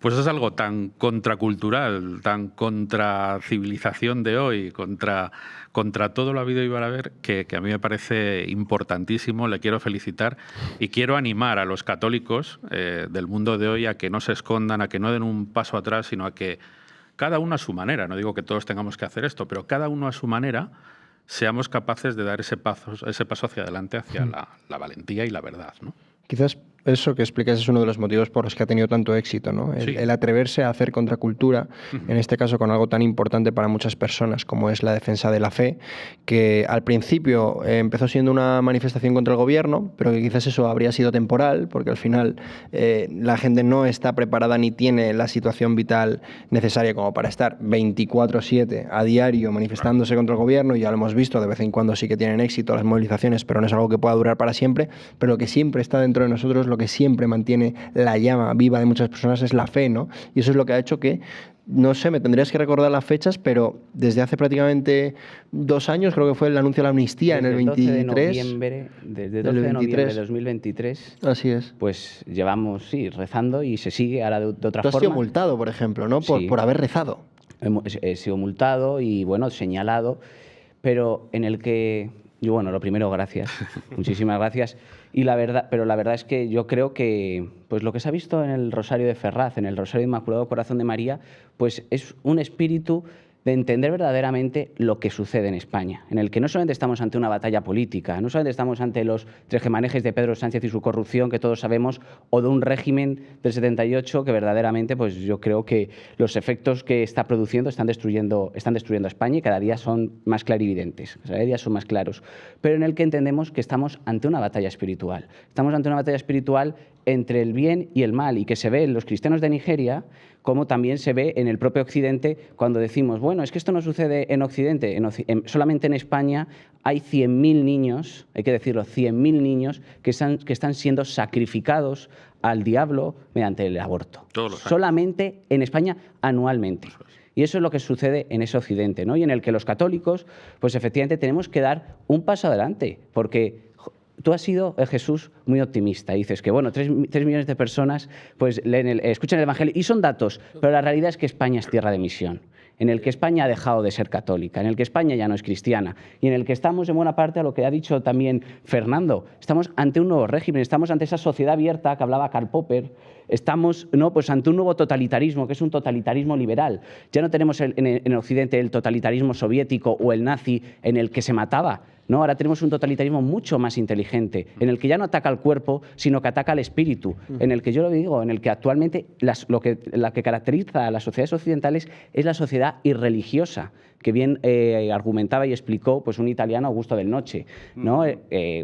pues es algo tan contracultural, tan contra civilización de hoy, contra todo lo habido y por haber, que a mí me parece importantísimo. Le quiero felicitar y quiero animar a los católicos del mundo de hoy a que no se escondan, a que no den un paso atrás, sino a que cada uno a su manera, no digo que todos tengamos que hacer esto, pero cada uno a su manera seamos capaces de dar ese paso hacia adelante, hacia la valentía y la verdad, ¿no? Quizás eso que explicas es uno de los motivos por los que ha tenido tanto éxito, ¿no? El atreverse a hacer contracultura, en este caso con algo tan importante para muchas personas como es la defensa de la fe, que al principio empezó siendo una manifestación contra el gobierno, pero que quizás eso habría sido temporal, porque al final la gente no está preparada ni tiene la situación vital necesaria como para estar 24/7 a diario manifestándose contra el gobierno. Ya lo hemos visto, de vez en cuando sí que tienen éxito las movilizaciones, pero no es algo que pueda durar para siempre. Pero lo que siempre está dentro de nosotros, lo que siempre mantiene la llama viva de muchas personas es la fe, ¿no? Y eso es lo que ha hecho que, no sé, me tendrías que recordar las fechas, pero desde hace prácticamente 2 años, creo que fue el anuncio de la amnistía en el 23. Desde 12 de noviembre de 2023. Así es. Pues llevamos, rezando y se sigue ahora de otra forma. Tú has sido multado, por ejemplo, ¿no? Por haber rezado. He sido multado y, señalado, pero en el que... Yo, lo primero, gracias. Muchísimas gracias. Pero la verdad es que yo creo que pues lo que se ha visto en el Rosario de Ferraz, en el Rosario de Inmaculado Corazón de María, pues es un espíritu de entender verdaderamente lo que sucede en España, en el que no solamente estamos ante una batalla política, no solamente estamos ante los tejemanejes de Pedro Sánchez y su corrupción, que todos sabemos, o de un régimen del 78 que verdaderamente, pues yo creo que los efectos que está produciendo están destruyendo a España y cada día son más clarividentes, cada día son más claros, pero en el que entendemos que estamos ante una batalla espiritual. Estamos ante una batalla espiritual entre el bien y el mal, y que se ve en los cristianos de Nigeria, como también se ve en el propio Occidente cuando decimos, es que esto no sucede en Occidente, solamente en España hay 100.000 niños, hay que decirlo, 100.000 niños que están siendo sacrificados al diablo mediante el aborto. Solamente en España anualmente. Y eso es lo que sucede en ese Occidente, ¿no? Y en el que los católicos, pues efectivamente tenemos que dar un paso adelante, porque tú has sido, Jesús, muy optimista. Dices que, 3 millones de personas pues, escuchan el Evangelio y son datos, pero la realidad es que España es tierra de misión, en el que España ha dejado de ser católica, en el que España ya no es cristiana y en el que estamos, en buena parte, a lo que ha dicho también Fernando, estamos ante un nuevo régimen, estamos ante esa sociedad abierta que hablaba Karl Popper, Estamos, ¿no?, pues ante un nuevo totalitarismo, que es un totalitarismo liberal. Ya no tenemos en Occidente el totalitarismo soviético o el nazi en el que se mataba. No, ahora tenemos un totalitarismo mucho más inteligente, en el que ya no ataca al cuerpo, sino que ataca al espíritu, en el que yo lo digo, en el que actualmente la que caracteriza a las sociedades occidentales es la sociedad irreligiosa, que bien argumentaba y explicó pues un italiano, Augusto del Noce, ¿no?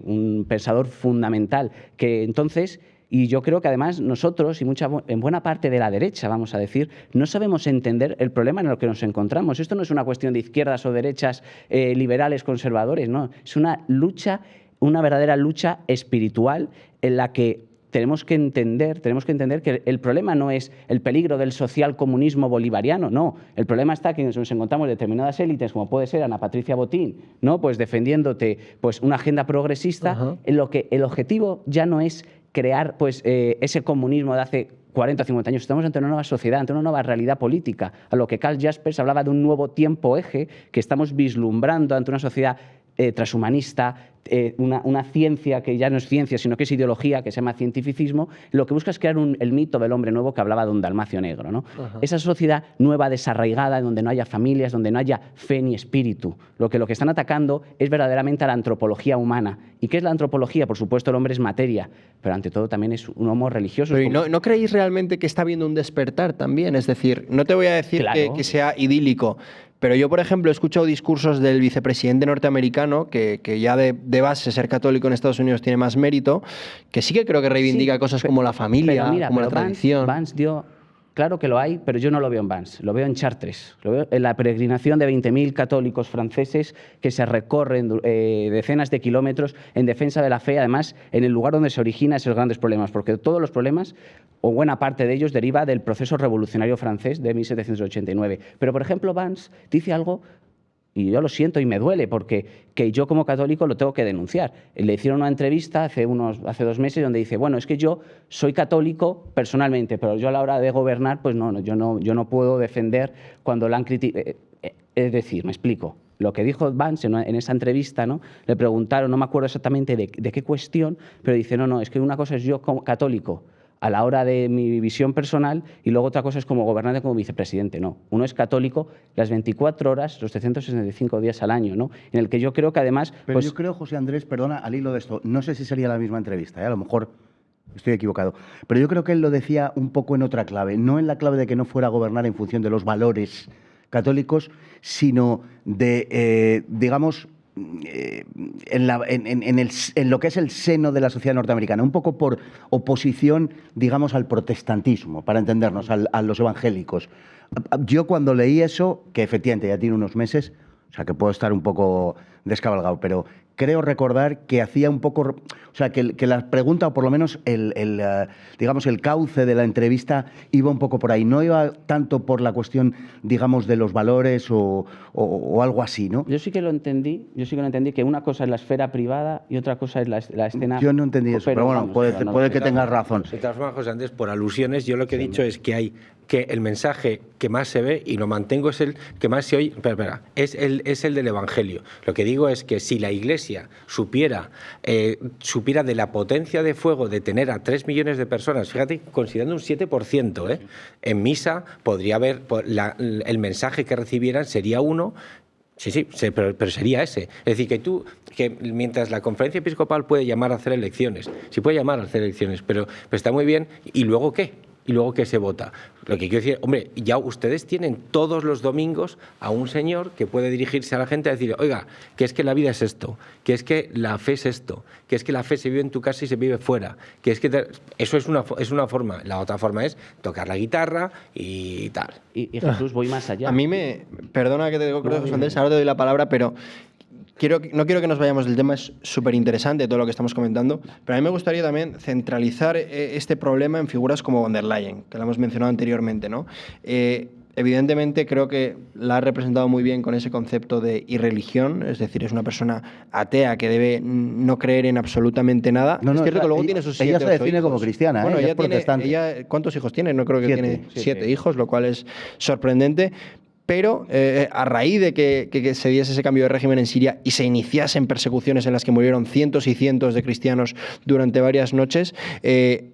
Un pensador fundamental, que entonces... Y yo creo que además nosotros, y en buena parte de la derecha, vamos a decir, no sabemos entender el problema en el que nos encontramos. Esto no es una cuestión de izquierdas o derechas, liberales, conservadores, no. Es una lucha, una verdadera lucha espiritual en la que tenemos que entender que el problema no es el peligro del socialcomunismo bolivariano, no. El problema está que nos encontramos determinadas élites, como puede ser Ana Patricia Botín, ¿no?, pues defendiéndote pues una agenda progresista, en lo que el objetivo ya no es crear pues, ese comunismo de hace 40 o 50 años. Estamos ante una nueva sociedad, ante una nueva realidad política, a lo que Karl Jaspers hablaba de un nuevo tiempo eje que estamos vislumbrando ante una sociedad transhumanista, una ciencia que ya no es ciencia, sino que es ideología, que se llama cientificismo. Lo que busca es crear el mito del hombre nuevo que hablaba don Dalmacio Negro, ¿no? Esa sociedad nueva, desarraigada, donde no haya familias, donde no haya fe ni espíritu. Lo que están atacando es verdaderamente a la antropología humana. ¿Y qué es la antropología? Por supuesto, el hombre es materia, pero ante todo también es un homo religioso. Pero ¿no creéis realmente que está habiendo un despertar también? Es decir, no te voy a decir que sea idílico, pero yo, por ejemplo, he escuchado discursos del vicepresidente norteamericano, que ya de base ser católico en Estados Unidos tiene más mérito, que sí que creo que reivindica cosas como la familia, como la tradición. Vance dio... Claro que lo hay, pero yo no lo veo en Vance, lo veo en Chartres, lo veo en la peregrinación de 20.000 católicos franceses que se recorren decenas de kilómetros en defensa de la fe, además en el lugar donde se originan esos grandes problemas, porque todos los problemas, o buena parte de ellos, deriva del proceso revolucionario francés de 1789. Pero, por ejemplo, Vance dice algo... Y yo lo siento y me duele, porque que yo como católico lo tengo que denunciar. Le hicieron una entrevista hace 2 meses donde dice, bueno, es que yo soy católico personalmente, pero yo a la hora de gobernar, pues yo no puedo defender cuando la han criticado. Es decir, me explico. Lo que dijo Vance en esa entrevista, ¿no? Le preguntaron, no me acuerdo exactamente de qué cuestión, pero dice, no, es que una cosa es yo como católico, a la hora de mi visión personal, y luego otra cosa es como gobernante, como vicepresidente. No, uno es católico las 24 horas, los 365 días al año, ¿no? En el que yo creo que además... Pero yo creo, José Andrés, perdona, al hilo de esto, no sé si sería la misma entrevista, a lo mejor estoy equivocado, pero yo creo que él lo decía un poco en otra clave, no en la clave de que no fuera a gobernar en función de los valores católicos, sino de, digamos... en lo que es el seno de la sociedad norteamericana, un poco por oposición, digamos, al protestantismo, para entendernos, a los evangélicos. Yo cuando leí eso, que efectivamente ya tiene unos meses, o sea que puedo estar un poco descabalgado, pero creo recordar que hacía un poco, o sea, que la pregunta, o por lo menos digamos, el cauce de la entrevista iba un poco por ahí. No iba tanto por la cuestión, digamos, de los valores o algo así, ¿no? Yo sí que lo entendí, que una cosa es la esfera privada y otra cosa es la escena... Yo no entendí eso, pero bueno, puede que tengas razón. De todas formas, José Andrés, por alusiones, yo lo que he dicho es que el mensaje que más se ve, y lo mantengo, es el que más se oye, es el del Evangelio. Lo que digo es que si la Iglesia supiera de la potencia de fuego de tener a 3 millones de personas, fíjate, considerando un 7%, en misa podría haber, el mensaje que recibieran sería uno. Sí, pero sería ese. Es decir, que mientras la conferencia episcopal puede llamar a hacer elecciones, sí puede llamar a hacer elecciones, pero está muy bien, ¿y luego qué? ¿Y luego qué se vota? Lo que quiero decir, hombre, ya ustedes tienen todos los domingos a un señor que puede dirigirse a la gente a decir, oiga, que es que la vida es esto, que es que la fe es esto, que es que la fe se vive en tu casa y se vive fuera, que es que eso es una forma. La otra forma es tocar la guitarra y tal. Y Jesús, voy más allá. A mí perdona que te digo, José Andrés, ahora te doy la palabra, pero... No quiero que nos vayamos del tema, es súper interesante todo lo que estamos comentando, pero a mí me gustaría también centralizar este problema en figuras como von der Leyen, que la hemos mencionado anteriormente, ¿no? Evidentemente creo que la ha representado muy bien con ese concepto de irreligión, es decir, es una persona atea que debe no creer en absolutamente nada. No, es cierto que luego tiene sus 7 ella se define como cristiana, bueno, ella es protestante. ¿Cuántos hijos tiene? No creo que tiene 7 hijos, lo cual es sorprendente. pero a raíz de que se diese ese cambio de régimen en Siria y se iniciasen persecuciones en las que murieron cientos y cientos de cristianos durante varias noches,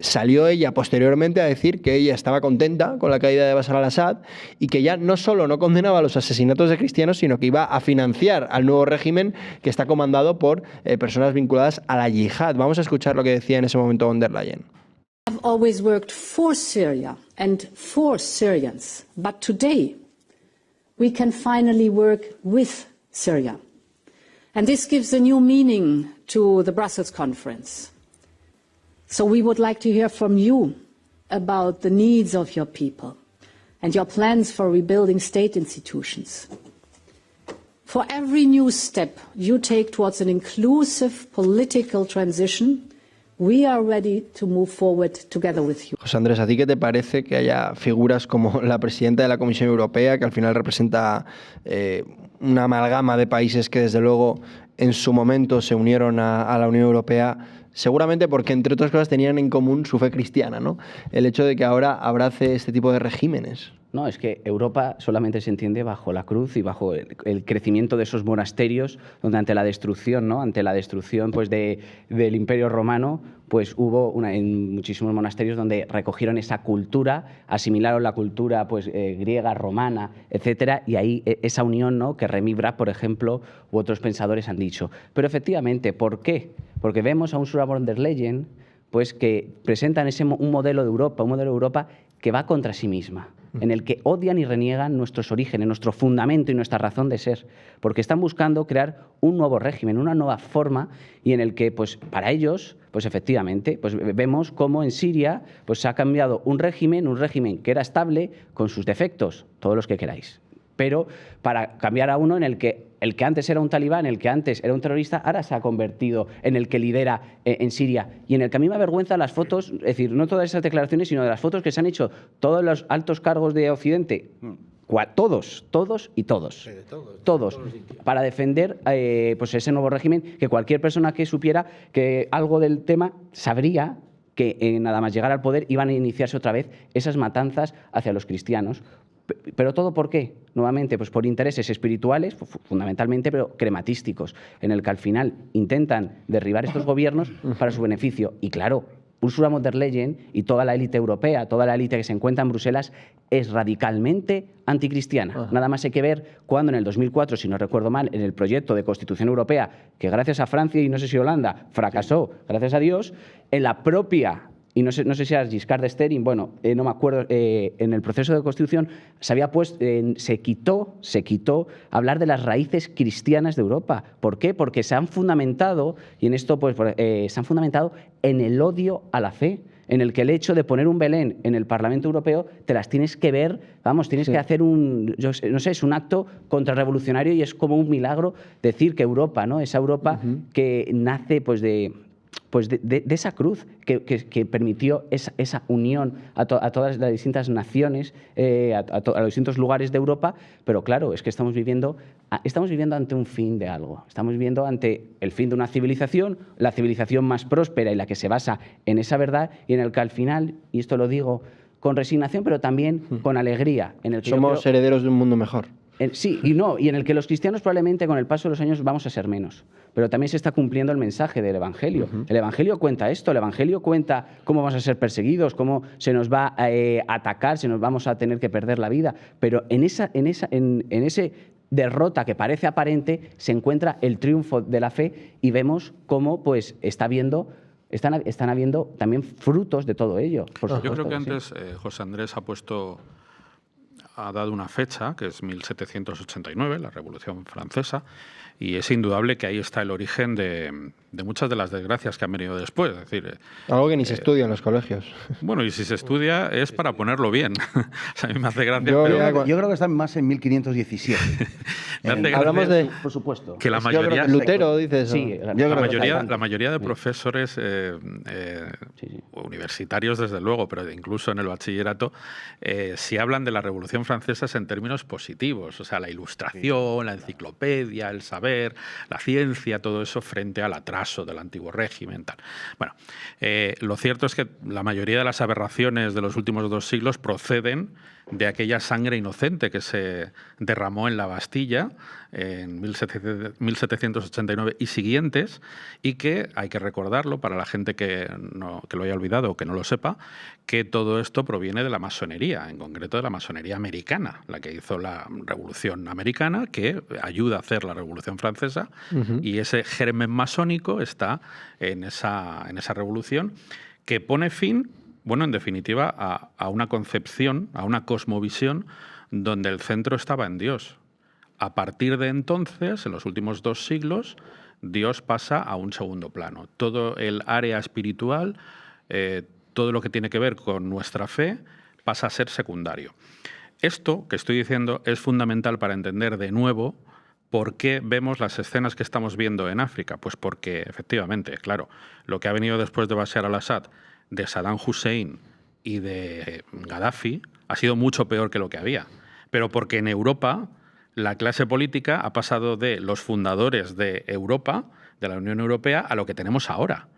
salió ella posteriormente a decir que ella estaba contenta con la caída de Bashar al-Assad y que ya no solo no condenaba los asesinatos de cristianos, sino que iba a financiar al nuevo régimen que está comandado por personas vinculadas a la yihad. Vamos a escuchar lo que decía en ese momento von der Leyen. I've always worked for Syria and for Syrians, but today we can finally work with Syria. And this gives a new meaning to the Brussels conference. So we would like to hear from you about the needs of your people and your plans for rebuilding state institutions. For every new step you take towards an inclusive political transition, we are ready to move forward together with you. José Andrés, ¿a ti qué te parece que haya figuras como la presidenta de la Comisión Europea, que al final representa una amalgama de países que desde luego en su momento se unieron a la Unión Europea, seguramente porque entre otras cosas tenían en común su fe cristiana, ¿no? El hecho de que ahora abrace este tipo de regímenes? No, es que Europa solamente se entiende bajo la cruz y bajo el crecimiento de esos monasterios, donde ante la destrucción, ¿no? Ante la destrucción pues, del Imperio Romano, pues hubo en muchísimos monasterios donde recogieron esa cultura, asimilaron la cultura pues, griega, romana, etcétera, y ahí esa unión, ¿no? Que Remy Brack, por ejemplo, u otros pensadores han dicho. Pero efectivamente, ¿por qué? Porque vemos a Ursula von der Leyen pues, que presentan un modelo de Europa que va contra sí misma, en el que odian y reniegan nuestros orígenes, nuestro fundamento y nuestra razón de ser, porque están buscando crear un nuevo régimen, una nueva forma, y en el que, pues, para ellos, pues efectivamente, pues vemos cómo en Siria pues, se ha cambiado un régimen que era estable con sus defectos, todos los que queráis, pero para cambiar a uno en el que antes era un talibán, el que antes era un terrorista, ahora se ha convertido en el que lidera en Siria, y en el que a mí me avergüenzan las fotos, es decir, no todas esas declaraciones, sino de las fotos que se han hecho todos los altos cargos de Occidente, todos, para defender pues ese nuevo régimen, que cualquier persona que supiera que algo del tema sabría que nada más llegar al poder iban a iniciarse otra vez esas matanzas hacia los cristianos. ¿Pero todo por qué? Nuevamente, pues por intereses espirituales, fundamentalmente, pero crematísticos, en el que al final intentan derribar estos gobiernos para su beneficio. Y claro, Ursula von der Leyen y toda la élite europea, toda la élite que se encuentra en Bruselas, es radicalmente anticristiana. Nada más hay que ver cuando en el 2004, si no recuerdo mal, en el proyecto de Constitución Europea, que gracias a Francia y no sé si Holanda fracasó, gracias a Dios, en la propia... Y no sé si era Giscard d'Estaing, bueno, no me acuerdo, en el proceso de constitución se había puesto, se quitó hablar de las raíces cristianas de Europa. ¿Por qué? Porque se han fundamentado, y en esto pues se han fundamentado en el odio a la fe, en el que el hecho de poner un Belén en el Parlamento Europeo te las tienes que ver, vamos, tienes que hacer es un acto contrarrevolucionario, y es como un milagro decir que Europa, ¿no? Esa Europa que nace pues de esa cruz que permitió esa unión a todas las distintas naciones, a los distintos lugares de Europa, pero claro, es que estamos viviendo ante un fin de algo, estamos viviendo ante el fin de una civilización, la civilización más próspera y la que se basa en esa verdad, y en el que al final, y esto lo digo con resignación, pero también con alegría, en el que somos herederos de un mundo mejor. Sí y no, y en el que los cristianos probablemente con el paso de los años vamos a ser menos, pero también se está cumpliendo el mensaje del Evangelio. El Evangelio cuenta esto, el Evangelio cuenta cómo vamos a ser perseguidos, cómo se nos va a atacar, se nos vamos a tener que perder la vida, pero en ese derrota que parece aparente se encuentra el triunfo de la fe, y vemos cómo pues están habiendo también frutos de todo ello. Por supuesto, yo creo que antes José Andrés ha dado una fecha, que es 1789, la Revolución Francesa, y es indudable que ahí está el origen de muchas de las desgracias que han venido después. Es decir, algo que ni se estudia en los colegios. Bueno, y si se estudia es para ponerlo bien. O sea, a mí me hace gracia. Yo creo que están más en 1517. Hablamos de... Por supuesto. Que la mayoría... Lutero dice eso. Sí, la mayoría de profesores universitarios, desde luego, pero incluso en el bachillerato, si hablan de la Revolución Francesa es en términos positivos. O sea, la ilustración, la enciclopedia, el saber, la ciencia, todo eso frente al atraso del antiguo régimen. Tal. Bueno, lo cierto es que la mayoría de las aberraciones de los últimos 2 siglos proceden de aquella sangre inocente que se derramó en la Bastilla en 1789 y siguientes, y que hay que recordarlo para la gente que lo haya olvidado o que no lo sepa, que todo esto proviene de la masonería, en concreto de la masonería americana, la que hizo la Revolución Americana, que ayuda a hacer la Revolución Francesa, y ese germen masónico está en esa revolución que pone fin, bueno, en definitiva, a una concepción, a una cosmovisión donde el centro estaba en Dios. A partir de entonces, en los últimos 2 siglos, Dios pasa a un segundo plano. Todo el área espiritual, todo lo que tiene que ver con nuestra fe, pasa a ser secundario. Esto que estoy diciendo es fundamental para entender de nuevo por qué vemos las escenas que estamos viendo en África. Pues porque, efectivamente, claro, lo que ha venido después de Bashar al-Assad, de Saddam Hussein y de Gaddafi ha sido mucho peor que lo que había. Pero porque en Europa la clase política ha pasado de los fundadores de Europa, de la Unión Europea, a lo que tenemos ahora.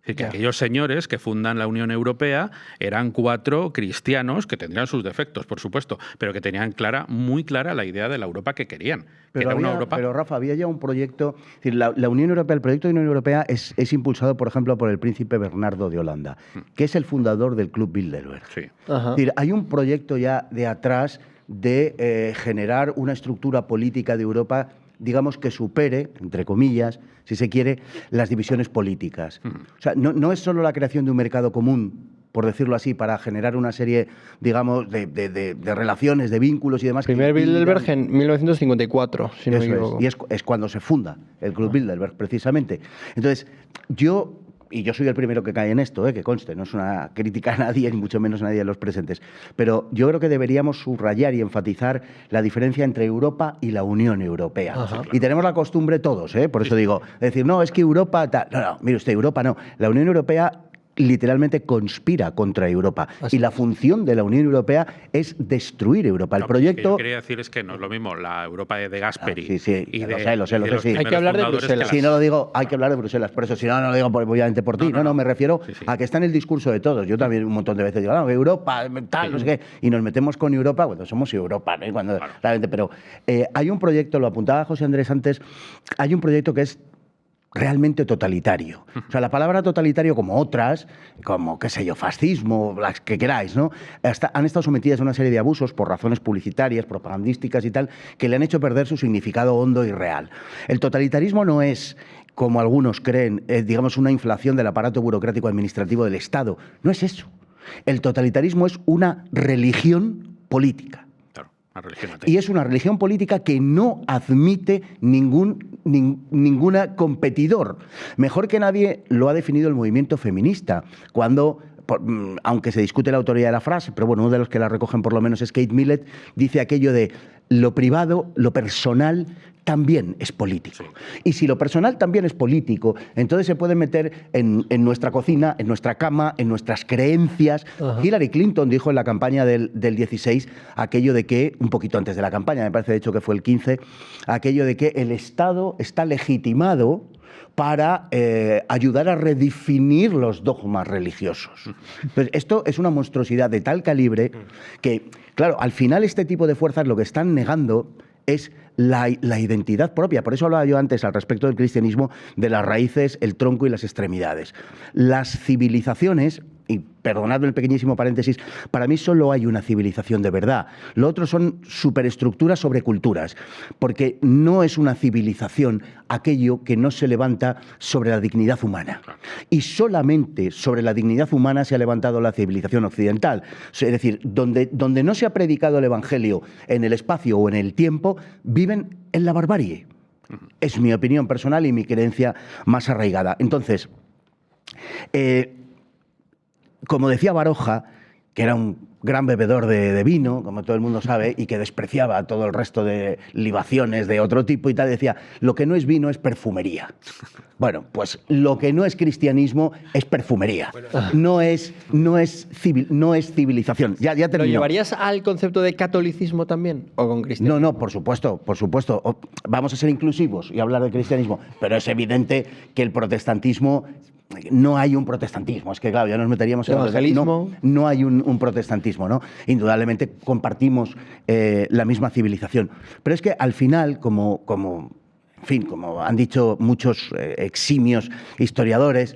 Es decir, que aquellos señores que fundan la Unión Europea eran 4 cristianos que tendrían sus defectos, por supuesto, pero que tenían muy clara la idea de la Europa que querían. Pero, pero Rafa, había ya un proyecto, es decir, la Unión Europea, el proyecto de Unión Europea es impulsado, por ejemplo, por el príncipe Bernardo de Holanda, que es el fundador del Club Bilderberg. Sí. Es decir, hay un proyecto ya de atrás de generar una estructura política de Europa, digamos, que supere, entre comillas, si se quiere, las divisiones políticas. O sea, no es solo la creación de un mercado común, por decirlo así, para generar una serie, digamos, de relaciones, de vínculos y demás. Primer Bilderberg en 1954, si no me equivoco. Y es cuando se funda el Club Bilderberg, precisamente. Entonces, yo soy el primero que cae en esto, que conste, no es una crítica a nadie, ni mucho menos a nadie de los presentes, pero yo creo que deberíamos subrayar y enfatizar la diferencia entre Europa y la Unión Europea. Claro. Y tenemos la costumbre todos, por eso digo, decir, no, es que Europa... No, mire usted, Europa no. La Unión Europea literalmente conspira contra Europa. Y la función de la Unión Europea es destruir Europa. El proyecto... Lo que yo quería decir es que no es lo mismo la Europa de Gasperi. Sí, y lo sé. Hay que hablar de Bruselas. Si no lo digo, hay que hablar de Bruselas. Por eso, si no lo digo obviamente por ti. No, me refiero a que está en el discurso de todos. Yo también un montón de veces digo, no, Europa, tal, no sé qué. Y nos metemos con Europa cuando somos Europa, ¿no? Cuando, realmente, pero hay un proyecto, lo apuntaba José Andrés antes, hay un proyecto que es realmente totalitario. O sea, la palabra totalitario, como otras, como, qué sé yo, fascismo, las que queráis, ¿no? Han estado sometidas a una serie de abusos por razones publicitarias, propagandísticas y tal, que le han hecho perder su significado hondo y real. El totalitarismo no es, como algunos creen, digamos, una inflación del aparato burocrático administrativo del Estado. No es eso. El totalitarismo es una religión política. Y es una religión política que no admite ninguna competidor. Mejor que nadie lo ha definido el movimiento feminista, cuando, aunque se discute la autoría de la frase, pero bueno, uno de los que la recogen por lo menos es Kate Millett, dice aquello de lo privado, lo personal, también es político. Sí. Y si lo personal también es político, entonces se puede meter en nuestra cocina, en nuestra cama, en nuestras creencias. Hillary Clinton dijo en la campaña del 16 aquello de que, un poquito antes de la campaña, me parece de hecho que fue el 15, aquello de que el Estado está legitimado para ayudar a redefinir los dogmas religiosos. Entonces, esto es una monstruosidad de tal calibre que, claro, al final este tipo de fuerzas lo que están negando es la identidad propia. Por eso hablaba yo antes, al respecto del cristianismo, de las raíces, el tronco y las extremidades. Las civilizaciones, y perdonadme el pequeñísimo paréntesis, para mí solo hay una civilización de verdad. Lo otro son superestructuras sobre culturas, porque no es una civilización aquello que no se levanta sobre la dignidad humana. Y solamente sobre la dignidad humana se ha levantado la civilización occidental. Es decir, donde no se ha predicado el Evangelio en el espacio o en el tiempo, viven en la barbarie. Es mi opinión personal y mi creencia más arraigada. Entonces, como decía Baroja, que era un gran bebedor de vino, como todo el mundo sabe, y que despreciaba a todo el resto de libaciones de otro tipo y tal, decía, lo que no es vino es perfumería. Bueno, pues lo que no es cristianismo es perfumería. No es civilización. Ya terminó. ¿Lo llevarías al concepto de catolicismo también o con cristianismo? No, por supuesto. Vamos a ser inclusivos y hablar de cristianismo, pero es evidente que el protestantismo no hay un protestantismo. Es que, claro, ya nos meteríamos en evangelismo. No hay un protestantismo, ¿no? Indudablemente compartimos la misma civilización. Pero es que al final, como han dicho muchos eximios historiadores,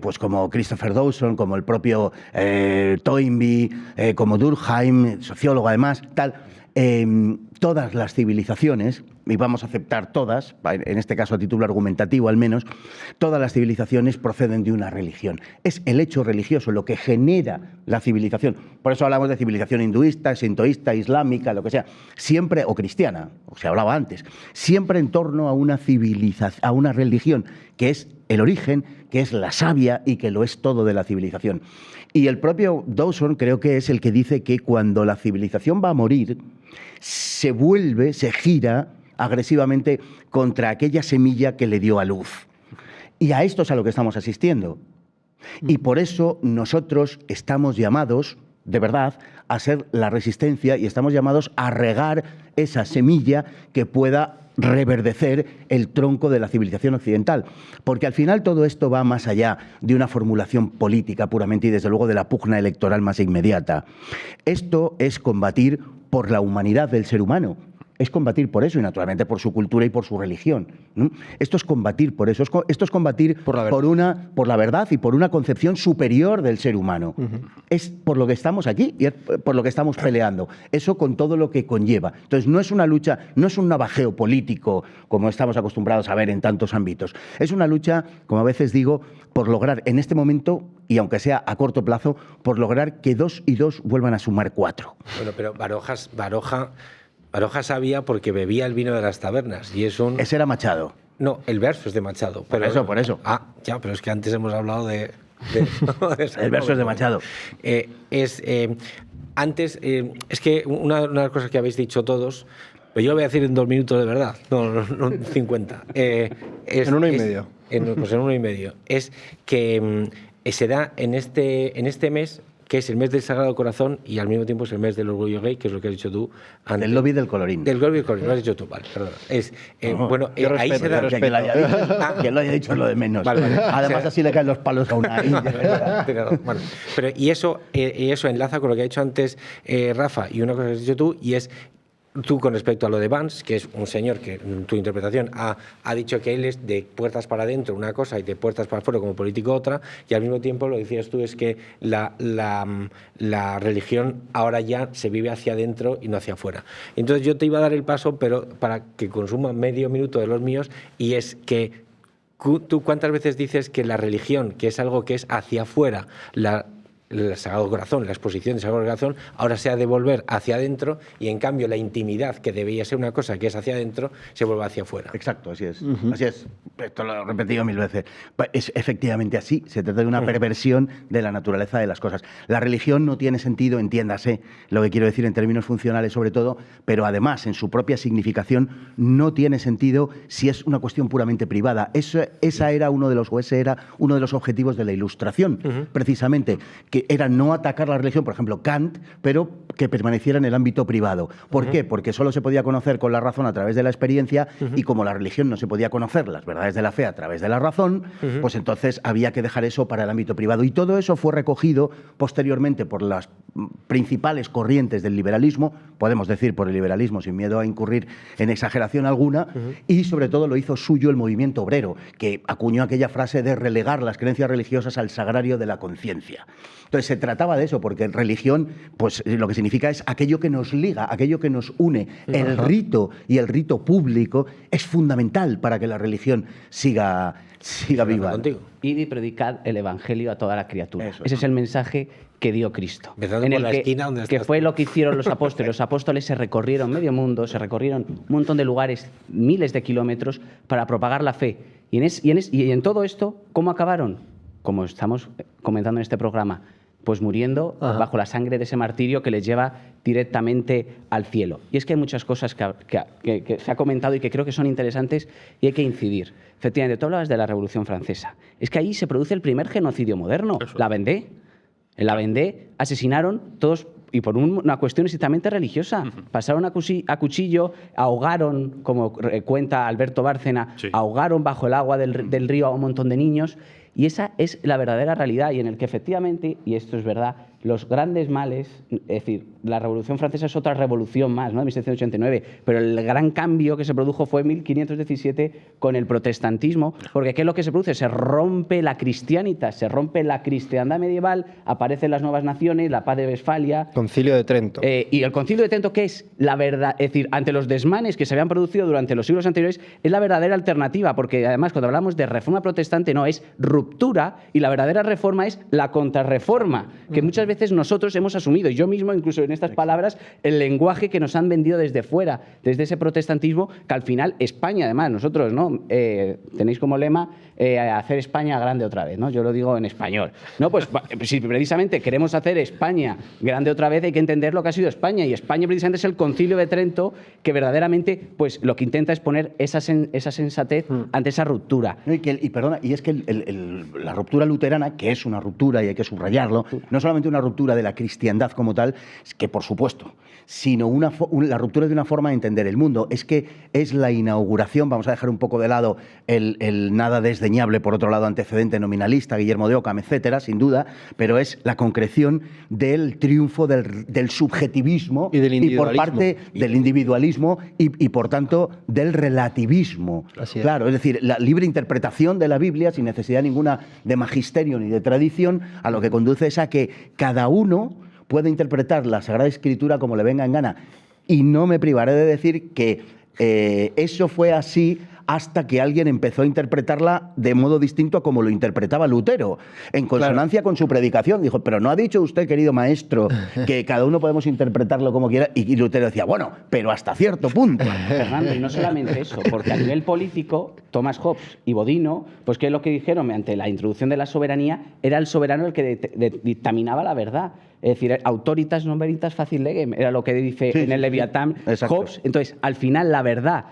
pues como Christopher Dawson, como el propio Toynbee, como Durkheim, sociólogo además, todas las civilizaciones, y vamos a aceptar todas, en este caso a título argumentativo al menos, todas las civilizaciones proceden de una religión. Es el hecho religioso lo que genera la civilización. Por eso hablamos de civilización hinduista, sintoísta, islámica, lo que sea, siempre, o cristiana, o se hablaba antes, siempre en torno a una civilización, a una religión que es el origen, que es la savia y que lo es todo de la civilización. Y el propio Dawson creo que es el que dice que cuando la civilización va a morir, se gira agresivamente contra aquella semilla que le dio a luz. Y a esto es a lo que estamos asistiendo. Y por eso nosotros estamos llamados, de verdad, a ser la resistencia y estamos llamados a regar esa semilla que pueda reverdecer el tronco de la civilización occidental. Porque al final todo esto va más allá de una formulación política puramente y desde luego de la pugna electoral más inmediata. Esto es combatir por la humanidad del ser humano. Es combatir por eso y naturalmente por su cultura y por su religión, ¿no? Esto es combatir por eso, esto es combatir por la verdad y por una concepción superior del ser humano. Es por lo que estamos aquí y es por lo que estamos peleando. Eso con todo lo que conlleva. Entonces no es una lucha, no es un navajeo político como estamos acostumbrados a ver en tantos ámbitos. Es una lucha, como a veces digo, por lograr en este momento, y aunque sea a corto plazo, por lograr que 2 y 2 vuelvan a sumar 4. Bueno, pero Baroja sabía porque bebía el vino de las tabernas y es un... Ese era Machado. No, el verso es de Machado. Pero... Por eso. Ah, ya, pero es que antes hemos hablado de el verso es de Machado. Antes, es que una de las cosas que habéis dicho todos, pero yo lo voy a decir en 2 minutos de verdad, no 50. En 1 y medio. Pues en 1 y medio. Es que se da en este mes, que es el mes del Sagrado Corazón y al mismo tiempo es el mes del orgullo gay, que es lo que has dicho tú antes. Del lobby del colorín. Del lobby del colorín, lo has dicho tú, vale, perdón. Bueno, ahí se da... Que lo haya dicho es lo de menos. Vale. Además así le caen los palos a una india. Bueno, pero y eso enlaza con lo que ha dicho antes Rafa y una cosa que has dicho tú, y es tú con respecto a lo de Vance, que es un señor que en tu interpretación ha dicho que él es de puertas para adentro una cosa y de puertas para afuera como político otra, y al mismo tiempo lo que decías tú es que la religión ahora ya se vive hacia adentro y no hacia afuera. Entonces yo te iba a dar el paso, pero para que consuma medio minuto de los míos, y es que tú cuántas veces dices que la religión, que es algo que es hacia afuera, el Sagrado Corazón, la exposición del Sagrado Corazón, ahora se ha de volver hacia adentro, y en cambio la intimidad, que debía ser una cosa que es hacia adentro, se vuelve hacia afuera. Exacto, así es. Así es. Esto lo he repetido 1000 veces. Es efectivamente así. Se trata de una perversión de la naturaleza de las cosas. La religión no tiene sentido, entiéndase lo que quiero decir en términos funcionales sobre todo, pero además en su propia significación no tiene sentido si es una cuestión puramente privada. Ese era uno de los objetivos de la Ilustración, precisamente, que era no atacar la religión, por ejemplo, Kant, pero que permaneciera en el ámbito privado. ¿Por qué? Porque solo se podía conocer con la razón a través de la experiencia, y como la religión no se podía conocer las verdades de la fe a través de la razón, pues entonces había que dejar eso para el ámbito privado. Y todo eso fue recogido posteriormente por las principales corrientes del liberalismo, podemos decir por el liberalismo sin miedo a incurrir en exageración alguna, y sobre todo lo hizo suyo el movimiento obrero, que acuñó aquella frase de relegar las creencias religiosas al sagrario de la conciencia. Entonces se trataba de eso, porque religión, pues lo que significa es aquello que nos liga, aquello que nos une. El rito y el rito público es fundamental para que la religión siga viva. Contigo. Id y predicad el evangelio a toda la criatura. Ese es el mensaje que dio Cristo. En el que fue lo que hicieron los apóstoles. Los apóstoles se recorrieron medio mundo, se recorrieron un montón de lugares, miles de kilómetros, para propagar la fe. Y en todo esto, ¿cómo acabaron? Como estamos comentando en este programa, pues muriendo bajo la sangre de ese martirio que les lleva directamente al cielo. Y es que hay muchas cosas que se ha comentado y que creo que son interesantes y hay que incidir. Efectivamente, tú hablabas de la Revolución Francesa. Es que ahí se produce el primer genocidio moderno, la Vendée. En la Vendée asesinaron todos, y por una cuestión estrictamente religiosa. Pasaron a cuchillo, ahogaron, como cuenta Alberto Bárcena, ahogaron bajo el agua del río a un montón de niños. Y esa es la verdadera realidad y en el que efectivamente, y esto es verdad, los grandes males, es decir, la Revolución Francesa es otra revolución más, ¿no?, de 1789, pero el gran cambio que se produjo fue en 1517 con el protestantismo, porque ¿qué es lo que se produce? Se rompe la cristianitas, se rompe la cristiandad medieval, aparecen las nuevas naciones, la paz de Westfalia. Concilio de Trento. Y el Concilio de Trento, ¿qué es? La verdad, es decir, ante los desmanes que se habían producido durante los siglos anteriores, es la verdadera alternativa, porque además cuando hablamos de reforma protestante no es ruptura y la verdadera reforma es la contrarreforma, que muchas veces nosotros hemos asumido, y yo mismo incluso en estas palabras, el lenguaje que nos han vendido desde fuera, desde ese protestantismo, que al final España, además, nosotros, ¿no?, tenéis como lema hacer España grande otra vez, ¿no? Yo lo digo en español. No, pues si precisamente queremos hacer España grande otra vez, hay que entender lo que ha sido España, y España precisamente es el Concilio de Trento que verdaderamente pues lo que intenta es poner esa sensatez ante esa ruptura. No, y es que la ruptura luterana, que es una ruptura y hay que subrayarlo, no solamente una ruptura de la cristiandad como tal, que por supuesto, sino la ruptura de una forma de entender el mundo. Es que es la inauguración, vamos a dejar un poco de lado el nada desdeñable, por otro lado, antecedente nominalista, Guillermo de Ockham, etcétera, sin duda, pero es la concreción del triunfo del subjetivismo y del individualismo. por parte del individualismo y por tanto, del relativismo. Así es. Claro, es decir, la libre interpretación de la Biblia, sin necesidad ninguna de magisterio ni de tradición, a lo que conduce es a que cada uno puede interpretar la Sagrada Escritura como le venga en gana. Y no me privaré de decir que eso fue así hasta que alguien empezó a interpretarla de modo distinto a como lo interpretaba Lutero, en consonancia con su predicación. Dijo, pero ¿no ha dicho usted, querido maestro, que cada uno podemos interpretarlo como quiera? Y Lutero decía, bueno, pero hasta cierto punto. Fernando, y no solamente eso, porque a nivel político, Thomas Hobbes y Bodino, pues ¿qué es lo que dijeron? Mediante la introducción de la soberanía, era el soberano el que dictaminaba la verdad. Es decir, autoritas non veritas facil legem, era lo que dice en el Leviatán Hobbes. Entonces, al final, la verdad,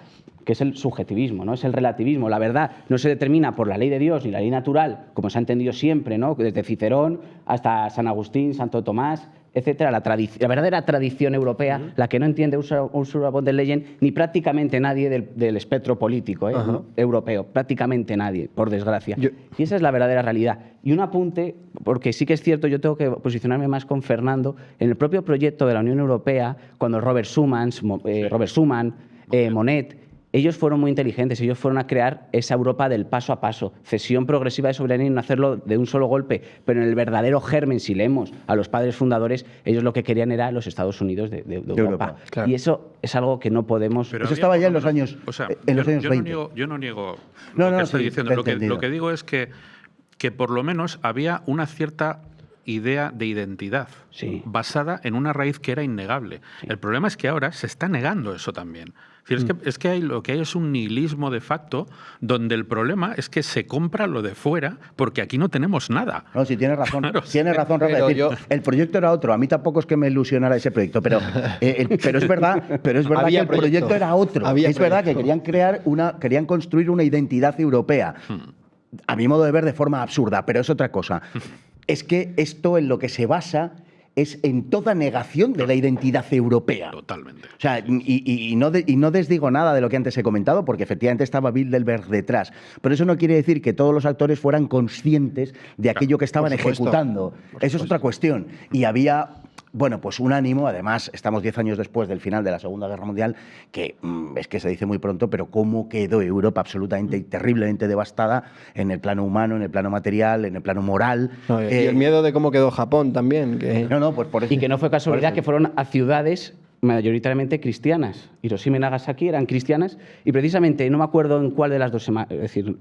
que es el subjetivismo, ¿no?, es el relativismo. La verdad no se determina por la ley de Dios ni la ley natural, como se ha entendido siempre, ¿no?, desde Cicerón hasta San Agustín, Santo Tomás, etcétera. La verdadera tradición europea, la que no entiende Ursula von der Leyen ni prácticamente nadie del espectro político ¿no?, europeo, prácticamente nadie, por desgracia. Y esa es la verdadera realidad. Y un apunte, porque sí que es cierto, yo tengo que posicionarme más con Fernando, en el propio proyecto de la Unión Europea, cuando Robert Schuman, Monnet, ellos fueron muy inteligentes, ellos fueron a crear esa Europa del paso a paso, cesión progresiva de soberanía y no hacerlo de un solo golpe, pero en el verdadero germen, si leemos a los padres fundadores, ellos lo que querían era los Estados Unidos de Europa. Claro. Y eso es algo que no podemos... Pero eso estaba ya en los años, en los años 20. Yo no niego lo que estoy diciendo. Lo que digo es que por lo menos había una cierta idea de identidad basada en una raíz que era innegable. Sí. El problema es que ahora se está negando eso también. Es que lo que hay es un nihilismo de facto, donde el problema es que se compra lo de fuera porque aquí no tenemos nada. No, sí, tienes razón. Claro, tienes razón, Rafa. El proyecto era otro. A mí tampoco es que me ilusionara ese proyecto, pero es verdad que el proyecto era otro. Verdad que querían construir una identidad europea. A mi modo de ver, de forma absurda, pero es otra cosa. Es que esto en lo que se basa es en toda negación de la identidad europea. Totalmente. O sea, y no desdigo nada de lo que antes he comentado, porque efectivamente estaba Bilderberg detrás. Pero eso no quiere decir que todos los actores fueran conscientes de aquello que estaban ejecutando. Eso es otra cuestión. Y había... Bueno, pues un ánimo, además, estamos 10 años después del final de la Segunda Guerra Mundial, que es que se dice muy pronto, pero cómo quedó Europa absolutamente y terriblemente devastada en el plano humano, en el plano material, en el plano moral. No, y el miedo de cómo quedó Japón también. Pues por eso, y que no fue casualidad que fueron a ciudades mayoritariamente cristianas. Hiroshima y Nagasaki eran cristianas y precisamente, no me acuerdo en cuál de las dos, es decir,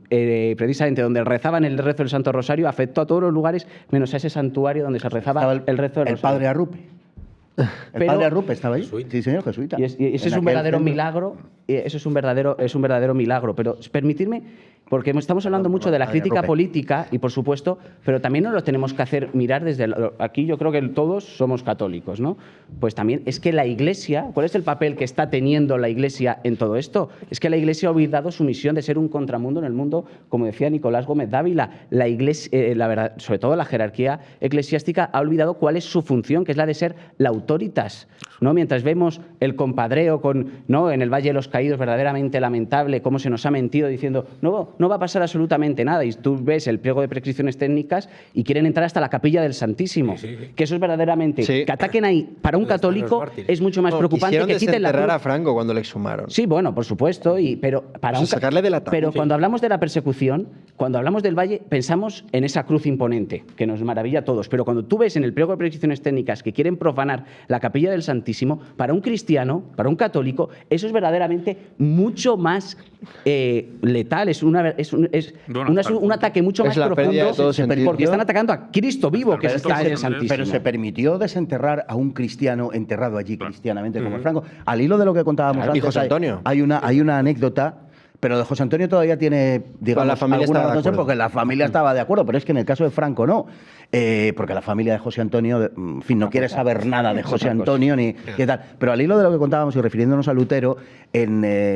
precisamente donde rezaban el rezo del Santo Rosario afectó a todos los lugares menos a ese santuario donde se rezaba el rezo del Rosario. El Padre Arrupe. El Padre Arrupe estaba ahí. Sí, señor, jesuita. Y ese es un verdadero milagro. Eso es un verdadero milagro. Pero permitidme, porque estamos hablando mucho de la crítica política y, por supuesto, pero también nos lo tenemos que hacer mirar desde... Aquí yo creo que todos somos católicos, ¿no? Pues también es que la Iglesia... ¿Cuál es el papel que está teniendo la Iglesia en todo esto? Es que la Iglesia ha olvidado su misión de ser un contramundo en el mundo, como decía Nicolás Gómez Dávila. La Iglesia, la verdad, sobre todo la jerarquía eclesiástica, ha olvidado cuál es su función, que es la de ser la autoritas. ¿no? Mientras vemos el compadreo ¿no? en el Valle de los Caídos, verdaderamente lamentable, cómo se nos ha mentido diciendo no va a pasar absolutamente nada. Y tú ves el pliego de prescripciones técnicas y quieren entrar hasta la Capilla del Santísimo. Sí. Que eso es verdaderamente... Sí. Que ataquen ahí para un católico es mucho más preocupante que quiten la cruz. A Franco cuando le exhumaron. Sí, bueno, por supuesto, pero para sacarle de la tabla. Pero cuando hablamos de la persecución, cuando hablamos del Valle, pensamos en esa cruz imponente, que nos maravilla a todos. Pero cuando tú ves en el pliego de prescripciones técnicas que quieren profanar la Capilla del Santísimo, para un cristiano, para un católico, eso es verdaderamente mucho más letal, es un ataque mucho más profundo, porque están atacando a Cristo vivo, que está en el Santísimo. Pero se permitió desenterrar a un cristiano enterrado allí cristianamente como Franco. Al hilo de lo que contábamos antes, José Antonio. Hay una anécdota, pero de José Antonio todavía tiene, digamos, la familia alguna razón, porque la familia estaba de acuerdo, pero es que en el caso de Franco no. Porque la familia de José Antonio, en fin, no quiere saber nada de José Antonio ni qué tal. Pero al hilo de lo que contábamos y refiriéndonos a Lutero,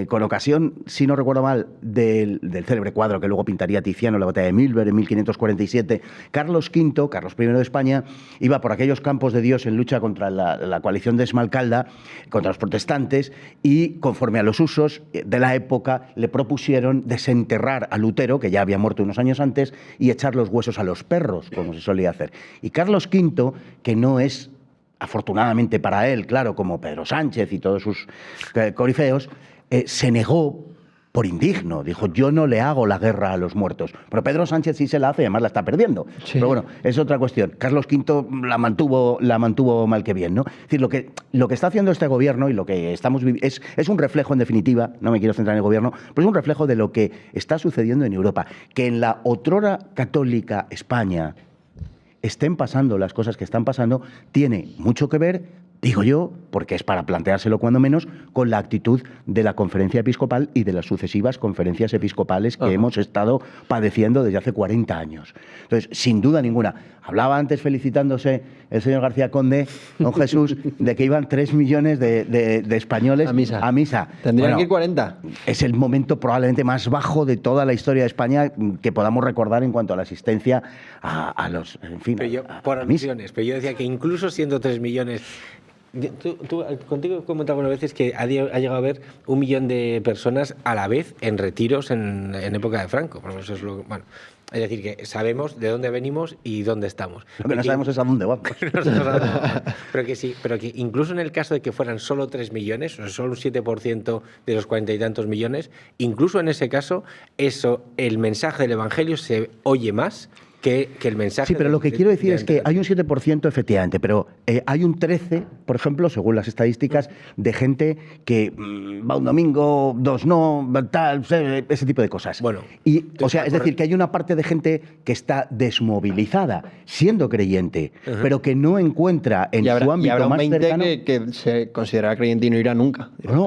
con ocasión, si no recuerdo mal, del célebre cuadro que luego pintaría Tiziano, la batalla de Milberg en 1547, Carlos V, Carlos I de España, iba por aquellos campos de Dios en lucha contra la coalición de Esmalcalda, contra los protestantes, y conforme a los usos de la época, le propusieron desenterrar a Lutero, que ya había muerto unos años antes, y echar los huesos a los perros, como se solía hacer. Y Carlos V, que no es, afortunadamente para él, claro, como Pedro Sánchez y todos sus corifeos, se negó por indigno. Dijo, yo no le hago la guerra a los muertos. Pero Pedro Sánchez sí se la hace y además la está perdiendo. Sí. Pero bueno, es otra cuestión. Carlos V la mantuvo mal que bien, ¿no? Es decir, lo que está haciendo este gobierno y lo que estamos viviendo es un reflejo, en definitiva, no me quiero centrar en el gobierno, pero es un reflejo de lo que está sucediendo en Europa. Que en la otrora católica España estén pasando las cosas que están pasando, tiene mucho que ver, digo yo, porque es para planteárselo cuando menos, con la actitud de la Conferencia Episcopal y de las sucesivas conferencias episcopales que hemos estado padeciendo desde hace 40 años. Entonces, sin duda ninguna. Hablaba antes, felicitándose el señor García Conde, don Jesús, de que iban 3 millones de españoles a misa. Tendrían que ir 40. Es el momento probablemente más bajo de toda la historia de España que podamos recordar en cuanto a la asistencia a los... En fin, por alusiones, pero yo decía que incluso siendo 3 millones... Contigo he comentado algunas veces que ha llegado a haber 1 millón de personas a la vez en retiros en época de Franco. Por eso es es decir, que sabemos de dónde venimos y dónde estamos. Lo que no sabemos es a dónde vamos. Pero que incluso en el caso de que fueran solo 3 millones, o sea, solo un 7% de los 40 y tantos millones, incluso en ese caso, el mensaje del Evangelio se oye más que el mensaje... Sí, pero lo que quiero decir es que hay un 7% efectivamente, pero hay un 13%, por ejemplo, según las estadísticas, de gente que va un domingo, 2 no, tal, ese tipo de cosas. Bueno, o sea, es decir, que hay una parte de gente que está desmovilizada, siendo creyente, pero que no encuentra en su ámbito más cercano... que se considerará creyente y no irá nunca. No,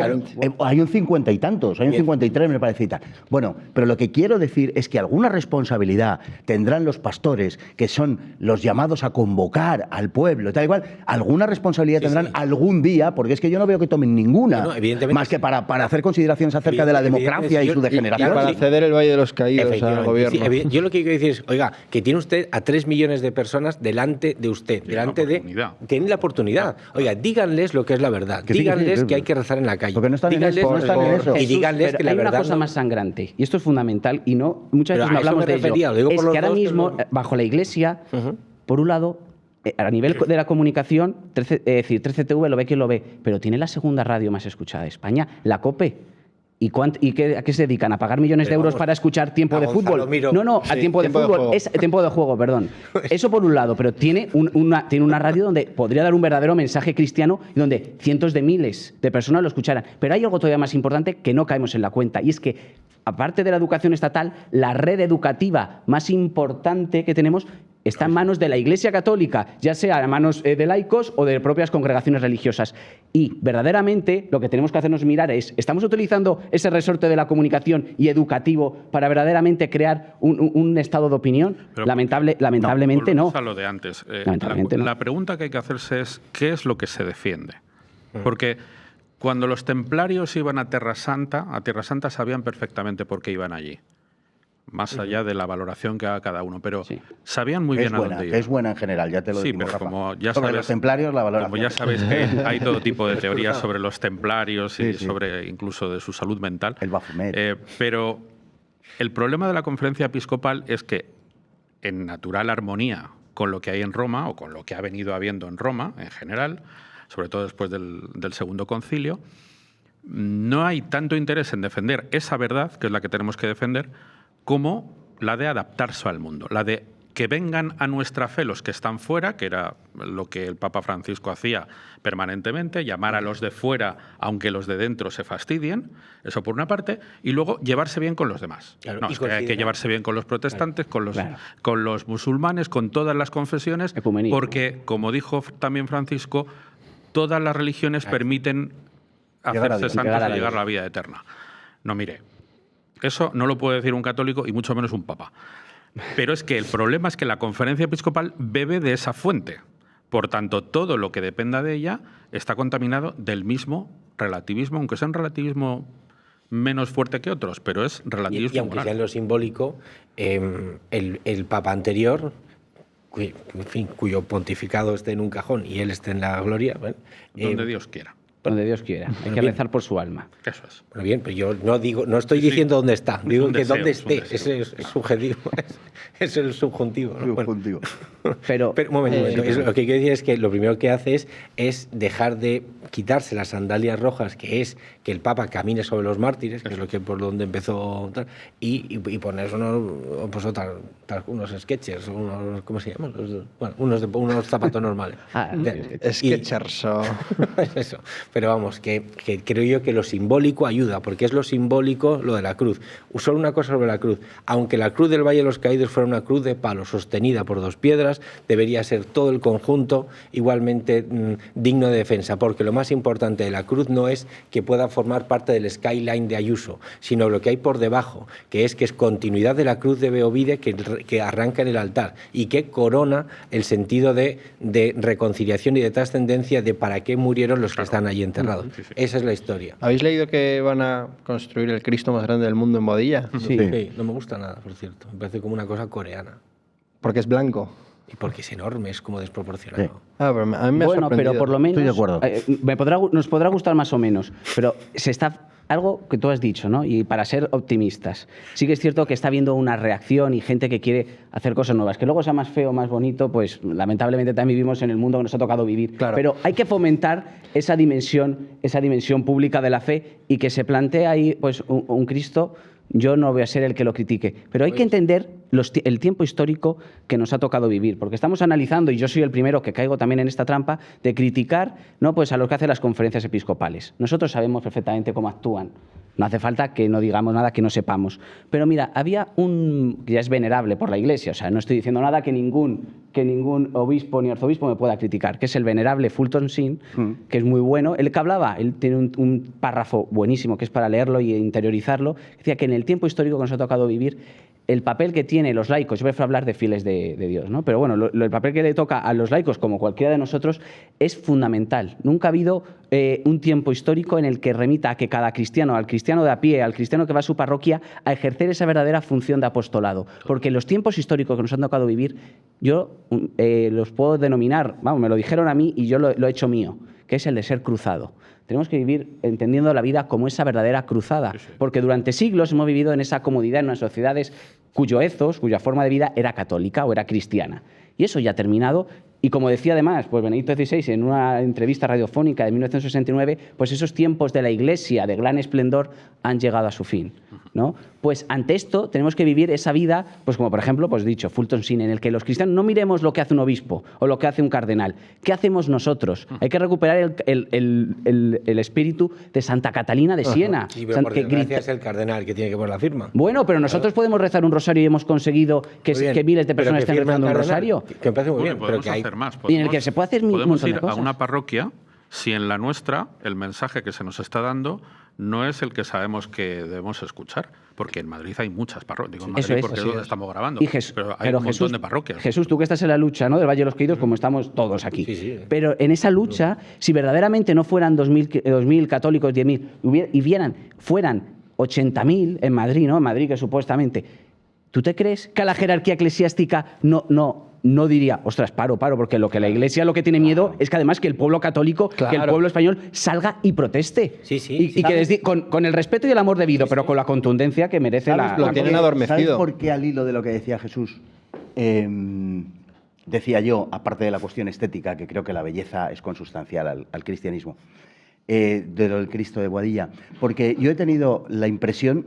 hay un 50 y tantos, hay un 53 me parece y tal. Bueno, pero lo que quiero decir es que alguna responsabilidad tendrán los pastores, que son los llamados a convocar al pueblo, tal igual, alguna responsabilidad tendrán algún día, porque es que yo no veo que tomen ninguna, más que para hacer consideraciones acerca de la democracia y su degeneración. Y para ceder el Valle de los Caídos al gobierno. Yo lo que quiero decir es, oiga, que tiene usted a 3 millones de personas delante de usted, tienen la oportunidad. Oiga, díganles lo que es la verdad, díganles que hay que rezar en la calle. Porque no están en eso. Y díganles que la verdad... Hay una cosa más sangrante, y esto es fundamental, y muchas veces no hablamos de ello, es que ahora mismo... Bajo la Iglesia, por un lado, a nivel de la comunicación, 13TV lo ve quien lo ve, pero tiene la segunda radio más escuchada de España, la COPE. ¿Y a qué se dedican? ¿A pagar millones de euros para escuchar tiempo de fútbol? A tiempo de fútbol. Es tiempo de juego, perdón. Eso por un lado, pero tiene una radio donde podría dar un verdadero mensaje cristiano y donde cientos de miles de personas lo escucharan. Pero hay algo todavía más importante que no caemos en la cuenta, y es que, aparte de la educación estatal, la red educativa más importante que tenemos está en manos de la Iglesia Católica, ya sea en manos de laicos o de propias congregaciones religiosas. Y verdaderamente lo que tenemos que hacernos mirar es, ¿estamos utilizando ese resorte de la comunicación y educativo para verdaderamente crear un estado de opinión? Pero, lamentablemente no. A lo de antes. No. La pregunta que hay que hacerse es, ¿qué es lo que se defiende? Porque cuando los templarios iban a Tierra Santa sabían perfectamente por qué iban allí. más allá de la valoración que haga cada uno, pero sabían muy bien a dónde iban. Es buena en general, ya te lo decimos, pero Rafa. como ya sobre sabes, los templarios, la valoración. Como ya sabéis que hay todo tipo de teorías sobre los templarios y sobre incluso de su salud mental. El Baphomet. Pero el problema de la conferencia episcopal es que, en natural armonía con lo que hay en Roma, o con lo que ha venido habiendo en Roma en general, sobre todo después del Segundo Concilio, no hay tanto interés en defender esa verdad, que es la que tenemos que defender, como la de adaptarse al mundo, la de que vengan a nuestra fe los que están fuera, que era lo que el Papa Francisco hacía permanentemente, llamar a los de fuera aunque los de dentro se fastidien, eso por una parte, y luego llevarse bien con los demás. Claro, no, es que hay que llevarse bien con los protestantes, con los musulmanes, con todas las confesiones, porque, como dijo también Francisco, todas las religiones permiten hacerse santos y llegar a la vida eterna. No, mire, eso no lo puede decir un católico y mucho menos un papa. Pero es que el problema es que la conferencia episcopal bebe de esa fuente. Por tanto, todo lo que dependa de ella está contaminado del mismo relativismo, aunque sea un relativismo menos fuerte que otros, pero es relativismo y aunque moral. sea en lo simbólico, el papa anterior, cuyo pontificado esté en un cajón y él esté en la gloria... donde Dios quiera. Donde Dios quiera. Hay que rezar por su alma. Eso es. Bueno, bien, pero yo no estoy diciendo dónde está, digo que dónde esté. Es Ese es subjetivo, es el subjuntivo. ¿no? Subjuntivo. Pero un momento, lo que quiero decir es que lo primero que hace es dejar de quitarse las sandalias rojas, que es que el Papa camine sobre los mártires, que es lo que por donde empezó, y poner unos sketchers, ¿cómo se llaman? Unos zapatos normales. Sketchers o... Eso. Pero vamos, que creo yo que lo simbólico ayuda, porque es lo simbólico lo de la cruz. Solo una cosa sobre la cruz. Aunque la cruz del Valle de los Caídos fuera una cruz de palo sostenida por 2 piedras, debería ser todo el conjunto igualmente digno de defensa, porque lo más importante de la cruz no es que pueda formar parte del skyline de Ayuso, sino lo que hay por debajo, que es continuidad de la cruz de Beovide que arranca en el altar y que corona el sentido de reconciliación y de trascendencia de para qué murieron los que están allí enterrados. Esa es la historia. ¿Habéis leído que van a construir el Cristo más grande del mundo en Bodilla? Sí, no me gusta nada, por cierto. Me parece como una cosa coreana. Porque es blanco. Y porque es enorme, es como desproporcionado. Sí. Pero a mí me ha sorprendido. Pero por lo menos... Estoy de acuerdo. Nos podrá gustar más o menos, pero se está... Algo que tú has dicho, ¿no? Y para ser optimistas, sí que es cierto que está habiendo una reacción y gente que quiere hacer cosas nuevas. Que luego sea más feo o más bonito, pues lamentablemente también vivimos en el mundo que nos ha tocado vivir. Claro. Pero hay que fomentar esa dimensión pública de la fe y que se plantee ahí pues, un Cristo. Yo no voy a ser el que lo critique, pero hay que entender el tiempo histórico que nos ha tocado vivir, porque estamos analizando, y yo soy el primero que caigo también en esta trampa, de criticar, ¿no?, pues a lo que hacen las conferencias episcopales. Nosotros sabemos perfectamente cómo actúan. No hace falta que no digamos nada que no sepamos. Pero mira, había un que ya es venerable por la Iglesia, o sea, no estoy diciendo nada que ningún obispo ni arzobispo me pueda criticar, que es el venerable Fulton Sheen, que es muy bueno. Él que hablaba, él tiene un párrafo buenísimo que es para leerlo y interiorizarlo, decía que en el tiempo histórico que nos ha tocado vivir, el papel que tienen los laicos, yo prefiero hablar de fieles de Dios, ¿no? Pero bueno, el papel que le toca a los laicos, como cualquiera de nosotros, es fundamental. Nunca ha habido un tiempo histórico en el que remita a que cada cristiano, al cristiano de a pie, al cristiano que va a su parroquia, a ejercer esa verdadera función de apostolado. Porque los tiempos históricos que nos han tocado vivir, yo los puedo denominar, vamos, me lo dijeron a mí y yo lo he hecho mío, que es el de ser cruzado. Tenemos que vivir entendiendo la vida como esa verdadera cruzada, porque durante siglos hemos vivido en esa comodidad en unas sociedades cuyo ethos, cuya forma de vida era católica o era cristiana. Y eso ya ha terminado. Y como decía además, pues Benedicto XVI en una entrevista radiofónica de 1969, pues esos tiempos de la Iglesia de gran esplendor han llegado a su fin, ¿no? Pues ante esto tenemos que vivir esa vida, pues como por ejemplo, pues dicho, Fulton Sheen, en el que los cristianos no miremos lo que hace un obispo o lo que hace un cardenal. ¿Qué hacemos nosotros? Hay que recuperar el espíritu de Santa Catalina de Siena. Sí, pero por desgracia es el cardenal que tiene que poner la firma. Bueno, pero nosotros podemos rezar un rosario y hemos conseguido que miles de personas estén rezando un rosario. Que me parece muy bien, pero que hay... Más. Y en el que se puede hacer un podemos montón ir de cosas. a una parroquia si en la nuestra el mensaje que se nos está dando no es el que sabemos que debemos escuchar, porque en Madrid hay muchas parroquias. Digo en Madrid porque es donde estamos grabando, pero hay un montón de parroquias. Jesús, tú que estás en la lucha, ¿no?, del Valle de los Caídos, como estamos todos aquí. Sí. Pero en esa lucha, si verdaderamente no fueran 2.000 católicos, 10.000, fueran 80.000 en Madrid, ¿no?, en Madrid que supuestamente... ¿Tú te crees que a la jerarquía eclesiástica no diría, ostras, paro, porque lo que la Iglesia lo que tiene miedo es que además que el pueblo católico, que el pueblo español salga y proteste? Y que con el respeto y el amor debido, pero con la contundencia que merece lo tienen adormecido. ¿Sabes por qué, al hilo de lo que decía Jesús, decía yo, aparte de la cuestión estética, que creo que la belleza es consustancial al cristianismo, del Cristo de Boadilla? Porque yo he tenido la impresión,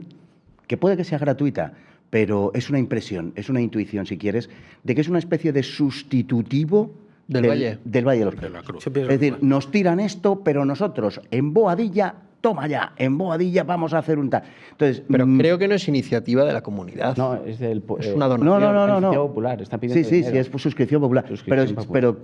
que puede que sea gratuita, pero es una impresión, es una intuición, si quieres, de que es una especie de sustitutivo del Valle de los Caídos. Es decir, nos tiran esto, pero nosotros en Boadilla, toma ya, en Boadilla vamos a hacer un tal. Entonces, pero creo que no es iniciativa de la comunidad. No, es una donación. No. Popular, está pidiendo sí, es suscripción popular. Pero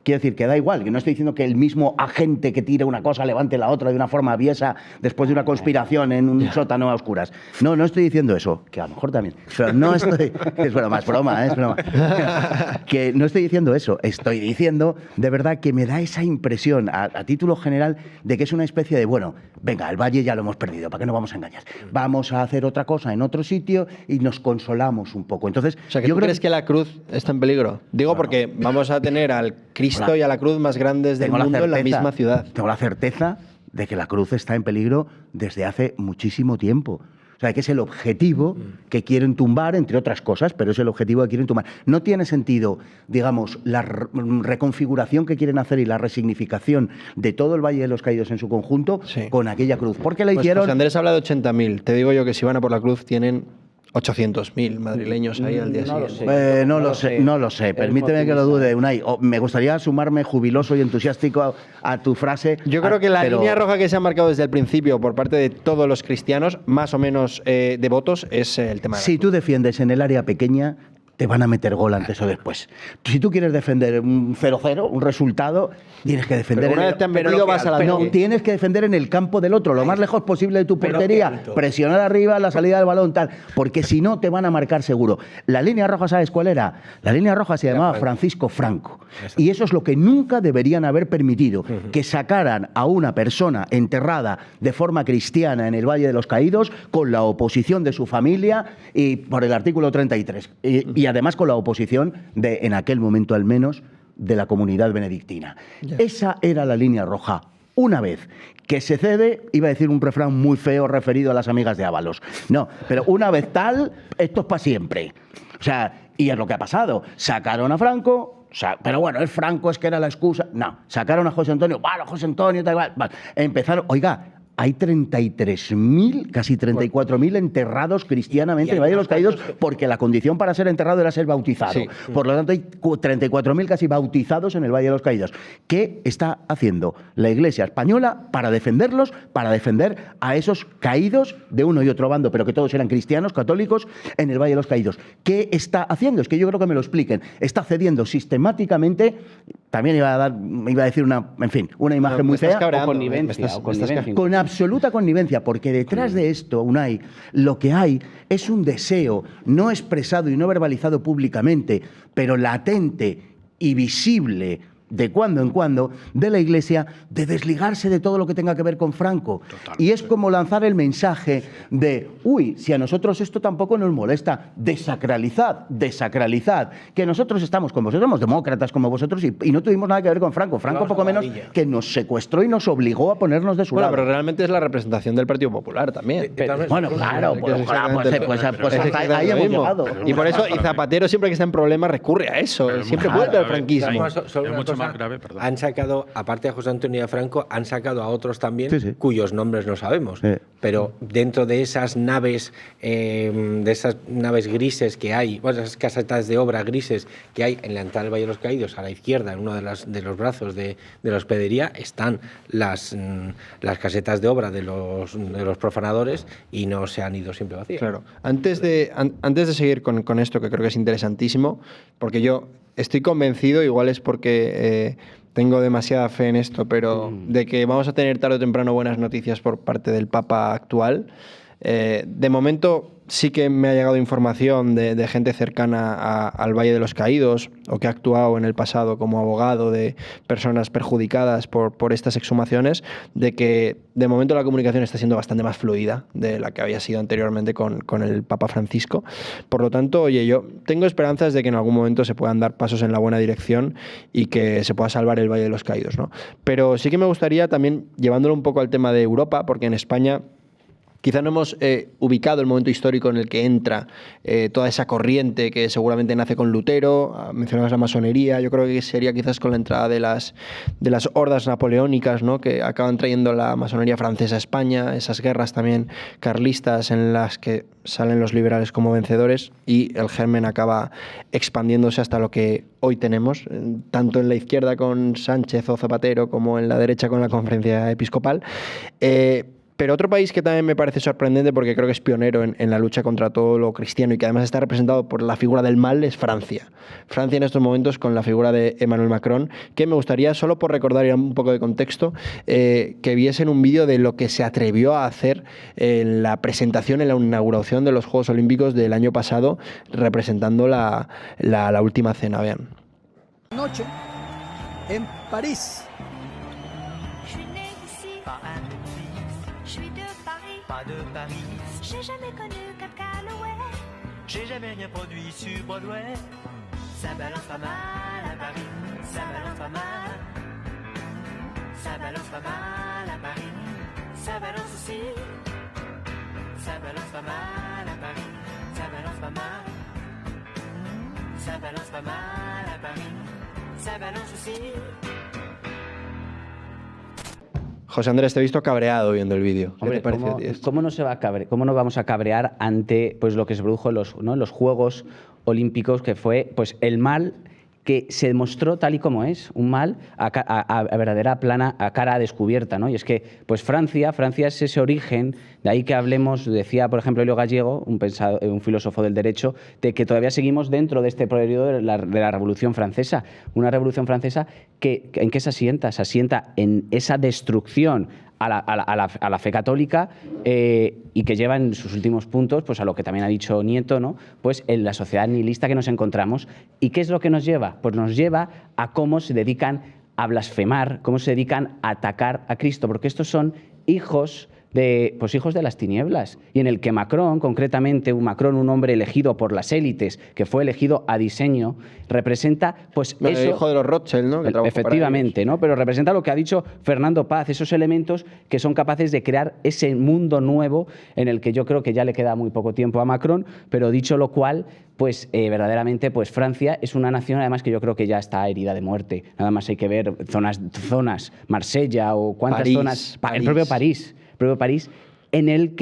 quiero decir que da igual, que no estoy diciendo que el mismo agente que tire una cosa levante la otra de una forma aviesa después de una conspiración en un sótano a oscuras. No estoy diciendo eso, que a lo mejor también. Pero no estoy... Es broma, es broma. Que no estoy diciendo eso. Estoy diciendo, de verdad, que me da esa impresión, a título general, de que es una especie de, bueno, venga, el Valle ya lo hemos perdido, ¿para qué nos vamos a engañar? Vamos a hacer otra cosa en otro sitio y nos consolamos un poco. Entonces, o sea, ¿tú crees que la cruz está en peligro? Digo, porque vamos a tener al Cristo y a la cruz más grandes del mundo en la misma ciudad. Tengo la certeza de que la cruz está en peligro desde hace muchísimo tiempo. O sea, que es el objetivo que quieren tumbar, entre otras cosas, pero es el objetivo que quieren tumbar. No tiene sentido, digamos, la reconfiguración que quieren hacer y la resignificación de todo el Valle de los Caídos en su conjunto con aquella cruz. Porque la hicieron... José Andrés habla de 80.000. Te digo yo que si van a por la cruz tienen 800.000 madrileños ahí al día siguiente. No lo sé. Permíteme que lo dude, Unai. Me gustaría sumarme jubiloso y entusiástico a tu frase. Yo creo que la línea roja que se ha marcado desde el principio por parte de todos los cristianos, más o menos devotos, es el tema de la cruz. Si tú defiendes en el área pequeña, te van a meter gol antes o después. Si tú quieres defender un 0-0, un resultado, tienes que defender... Pero una vez te han metido, vas a la... No, tienes que defender en el campo del otro, lo más lejos posible de tu portería, presionar arriba la salida del balón, tal, porque si no te van a marcar seguro. La línea roja, ¿sabes cuál era? La línea roja se llamaba Francisco Franco. Y eso es lo que nunca deberían haber permitido, que sacaran a una persona enterrada de forma cristiana en el Valle de los Caídos con la oposición de su familia y por el artículo 33. Y además con la oposición de, en aquel momento al menos, de la comunidad benedictina. Esa era la línea roja. Una vez que se cede, iba a decir un refrán muy feo referido a las amigas de Ábalos. No, pero una vez tal, esto es para siempre. O sea, y es lo que ha pasado. Sacaron a Franco, pero bueno, el Franco es que era la excusa. No, sacaron a José Antonio, bueno, José Antonio, tal, vale. Empezaron, oiga, hay 33.000, casi 34.000 enterrados cristianamente en el Valle de los Caídos, porque la condición para ser enterrado era ser bautizado. Sí. Por lo tanto, hay 34.000 casi bautizados en el Valle de los Caídos. ¿Qué está haciendo la Iglesia española para defenderlos, para defender a esos caídos de uno y otro bando, pero que todos eran cristianos, católicos, en el Valle de los Caídos? ¿Qué está haciendo? Es que yo creo que me lo expliquen. Está cediendo sistemáticamente, también iba a decir una imagen muy fea, o connivencia. Con absoluta connivencia, porque detrás de esto, Unai, lo que hay es un deseo no expresado y no verbalizado públicamente, pero latente y visible de cuando en cuando, de la Iglesia, de desligarse de todo lo que tenga que ver con Franco. Totalmente. Y es como lanzar el mensaje de, si a nosotros esto tampoco nos molesta, desacralizad, que nosotros estamos con vosotros, somos demócratas como vosotros y no tuvimos nada que ver con Franco. Franco poco menos que nos secuestró y nos obligó a ponernos de su lado. Pero realmente es la representación del Partido Popular también. Bueno, claro, ahí hemos llegado. Y por eso, y Zapatero siempre que está en problemas recurre a eso, siempre vuelve al franquismo. Más grave, perdón. Han sacado, aparte de José Antonio y a Franco, han sacado a otros también, cuyos nombres no sabemos. Pero dentro de esas naves grises que hay, esas casetas de obra grises que hay en la entrada del Valle de los Caídos, a la izquierda, en uno de los brazos de la hospedería, están las casetas de obra de los profanadores y no se han ido siempre vacías. Claro. Antes de seguir con esto, que creo que es interesantísimo, porque yo estoy convencido, igual es porque tengo demasiada fe en esto, pero de que vamos a tener tarde o temprano buenas noticias por parte del Papa actual. De momento sí que me ha llegado información de gente cercana al Valle de los Caídos o que ha actuado en el pasado como abogado de personas perjudicadas por estas exhumaciones, de que de momento la comunicación está siendo bastante más fluida de la que había sido anteriormente con el Papa Francisco. Por lo tanto, oye, yo tengo esperanzas de que en algún momento se puedan dar pasos en la buena dirección y que se pueda salvar el Valle de los Caídos, ¿no? Pero sí que me gustaría también, llevándolo un poco al tema de Europa, porque en España quizá no hemos ubicado el momento histórico en el que entra toda esa corriente que seguramente nace con Lutero. Mencionabas la masonería. Yo creo que sería quizás con la entrada de las hordas napoleónicas, ¿no?, que acaban trayendo la masonería francesa a España, esas guerras también carlistas en las que salen los liberales como vencedores y el germen acaba expandiéndose hasta lo que hoy tenemos, tanto en la izquierda con Sánchez o Zapatero como en la derecha con la Conferencia Episcopal. Pero otro país que también me parece sorprendente, porque creo que es pionero en la lucha contra todo lo cristiano y que además está representado por la figura del mal, es Francia. Francia en estos momentos con la figura de Emmanuel Macron, que me gustaría, solo por recordar y un poco de contexto, que viesen un vídeo de lo que se atrevió a hacer en la presentación, en la inauguración de los Juegos Olímpicos del año pasado, representando la última cena. Vean. Noche en París. De Paris. J'ai jamais connu Cacalouet. J'ai jamais rien produit sur Broadway. Ça balance pas mal à Paris. Ça balance pas mal. Ça balance pas mal à Paris. Ça balance aussi. Ça balance pas mal à Paris. Ça balance pas mal. Ça balance pas mal à Paris. Ça balance aussi. José Andrés, te he visto cabreado viendo el vídeo. ¿Qué te parece? ¿Cómo no vamos a cabrear ante pues, lo que se produjo en los Juegos Olímpicos, que fue pues, el mal que se demostró tal y como es, un mal a verdadera plana, a cara descubierta, ¿no? Y es que pues Francia es ese origen, de ahí que hablemos, decía por ejemplo Elio Gallego, un filósofo del derecho, de que todavía seguimos dentro de este periodo de la Revolución Francesa, una Revolución Francesa que ¿en qué se asienta? Se asienta en esa destrucción a la fe católica y que lleva en sus últimos puntos pues a lo que también ha dicho Nieto, ¿no? Pues en la sociedad nihilista que nos encontramos. ¿Y qué es lo que nos lleva? Pues nos lleva a cómo se dedican a blasfemar, cómo se dedican a atacar a Cristo, porque estos son hijos de las tinieblas, y en el que Macron, concretamente un hombre elegido por las élites, que fue elegido a diseño, representa pues eso, el hijo de los Rothschild, ¿no? Que efectivamente, ¿no? Pero representa lo que ha dicho Fernando Paz, esos elementos que son capaces de crear ese mundo nuevo en el que yo creo que ya le queda muy poco tiempo a Macron, pero dicho lo cual, pues verdaderamente pues Francia es una nación además que yo creo que ya está herida de muerte. Nada más hay que ver zonas, Marsella o cuántas zonas, el propio París, en el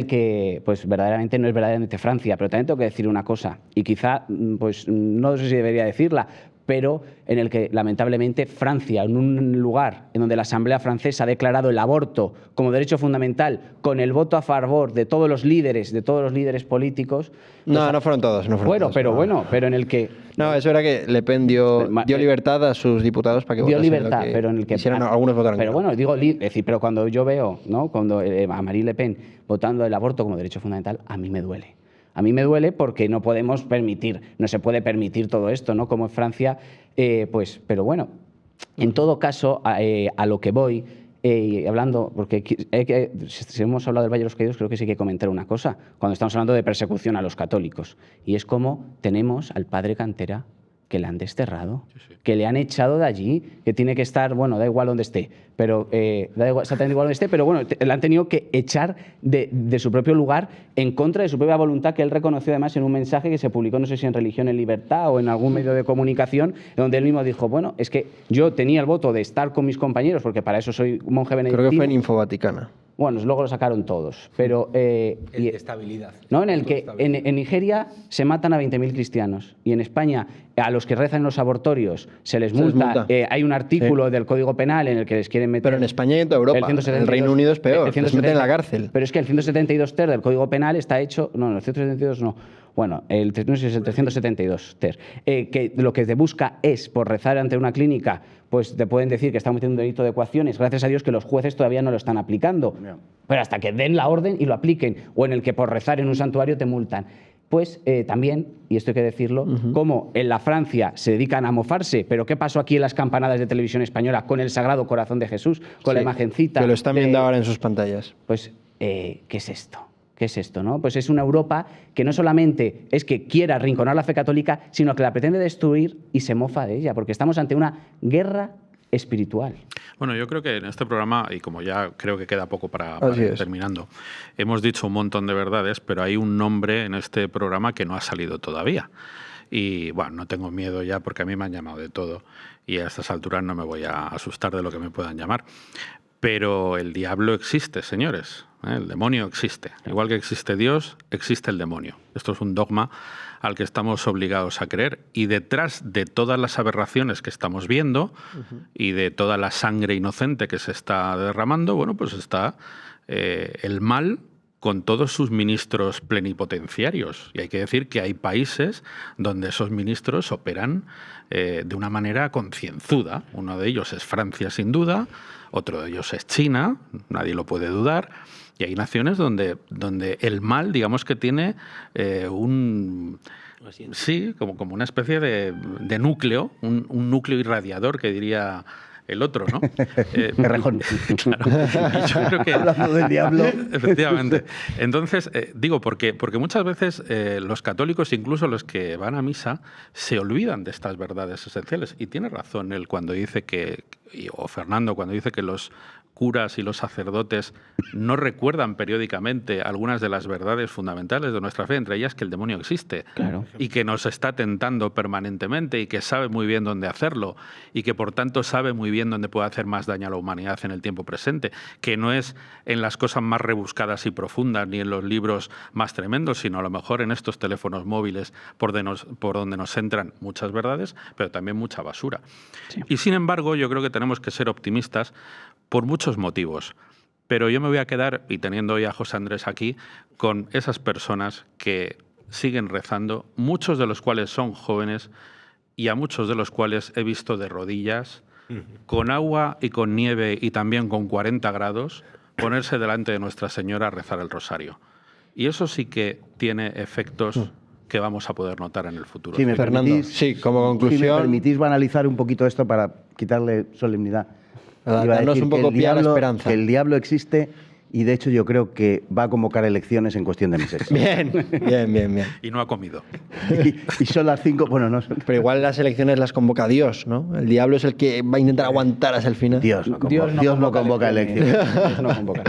que pues verdaderamente no es verdaderamente Francia. Pero también tengo que decir una cosa, y quizá pues no sé si debería decirla, pero en el que lamentablemente Francia, en un lugar en donde la Asamblea Francesa ha declarado el aborto como derecho fundamental, con el voto a favor de todos los líderes políticos. No fueron todos. Pero en el que... No, es verdad que Le Pen dio libertad a sus diputados para que votasen libertad, lo que pero en el que algunos votaron. Pero bueno, pero cuando yo veo, ¿no?, cuando a Marine Le Pen votando el aborto como derecho fundamental, a mí me duele. A mí me duele porque no se puede permitir todo esto, ¿no? Como en Francia, pero bueno, en todo caso, a lo que voy, hablando, porque si hemos hablado del Valle de los Caídos, creo que sí hay que comentar una cosa, cuando estamos hablando de persecución a los católicos, y es como tenemos al padre Cantera, que le han desterrado, que le han echado de allí, que tiene que estar, bueno, da igual donde esté, pero exactamente igual donde esté, pero bueno, le han tenido que echar de su propio lugar en contra de su propia voluntad, que él reconoció además en un mensaje que se publicó, no sé si en Religión en Libertad o en algún medio de comunicación, donde él mismo dijo, bueno, es que yo tenía el voto de estar con mis compañeros, porque para eso soy monje benedictino. Creo que fue en Infovaticana. Bueno, luego lo sacaron todos, pero... estabilidad. ¿No? En el que en Nigeria se matan a 20.000 cristianos y en España a los que rezan en los abortorios se les multa. Hay un artículo del Código Penal en el que les quieren meter... Pero en España y en toda Europa. El Reino Unido es peor, les meten en la cárcel. Pero es que el 172 ter del Código Penal está hecho... No, el 172 no. Bueno, no sé si es el 372 ter. Que lo que te busca es, por rezar ante una clínica, pues te pueden decir que están cometiendo un delito de coacciones. Gracias a Dios que los jueces todavía no lo están aplicando. Pero hasta que den la orden y lo apliquen, o en el que por rezar en un santuario te multan. Pues también, y esto hay que decirlo, como en la Francia se dedican a mofarse, pero ¿qué pasó aquí en las campanadas de televisión española con el Sagrado Corazón de Jesús, con la imagencita? Que lo están viendo ahora en sus pantallas. Pues, ¿qué es esto? ¿Qué es esto, no? Pues es una Europa que no solamente es que quiera arrinconar la fe católica, sino que la pretende destruir y se mofa de ella, porque estamos ante una guerra espiritual. Bueno, yo creo que en este programa, y como ya creo que queda poco para ir terminando, hemos dicho un montón de verdades, pero hay un nombre en este programa que no ha salido todavía. Y bueno, no tengo miedo ya porque a mí me han llamado de todo y a estas alturas no me voy a asustar de lo que me puedan llamar. Pero el diablo existe, señores. El demonio existe. Igual que existe Dios, existe el demonio. Esto es un dogma al que estamos obligados a creer. Y detrás de todas las aberraciones que estamos viendo y de toda la sangre inocente que se está derramando, bueno, pues está el mal con todos sus ministros plenipotenciarios. Y hay que decir que hay países donde esos ministros operan de una manera concienzuda. Uno de ellos es Francia, sin duda. Otro de ellos es China, nadie lo puede dudar. Y hay naciones donde el mal, digamos que tiene sí, como una especie de núcleo, un núcleo irradiador, que diría el otro, ¿no? Perrejón. Claro. Y yo creo que, hablando del diablo. Efectivamente. Entonces, digo, porque muchas veces los católicos, incluso los que van a misa, se olvidan de estas verdades esenciales. Y tiene razón él cuando dice o Fernando, cuando dice que los curas y los sacerdotes no recuerdan periódicamente algunas de las verdades fundamentales de nuestra fe, entre ellas que el demonio existe, claro, y que nos está tentando permanentemente y que sabe muy bien dónde hacerlo y que por tanto sabe muy bien dónde puede hacer más daño a la humanidad en el tiempo presente, que no es en las cosas más rebuscadas y profundas ni en los libros más tremendos, sino a lo mejor en estos teléfonos móviles por donde nos entran muchas verdades, pero también mucha basura. Sí. Y sin embargo, yo creo que tenemos que ser optimistas por muchos motivos. Pero yo me voy a quedar, y teniendo hoy a José Andrés aquí, con esas personas que siguen rezando, muchos de los cuales son jóvenes y a muchos de los cuales he visto de rodillas, con agua y con nieve y también con 40 grados, ponerse delante de Nuestra Señora a rezar el rosario. Y eso sí que tiene efectos que vamos a poder notar en el futuro. Si me permitís, sí, como conclusión, si me permitís banalizar un poquito esto para quitarle solemnidad. Darnos un poco pie a la esperanza. Que el diablo existe y de hecho yo creo que va a convocar elecciones en cuestión de meses. Bien. Y no ha comido. Y son las 5, bueno, no. Pero igual las elecciones las convoca Dios, ¿no? El diablo es el que va a intentar aguantar hasta el final. Dios no convoca elecciones.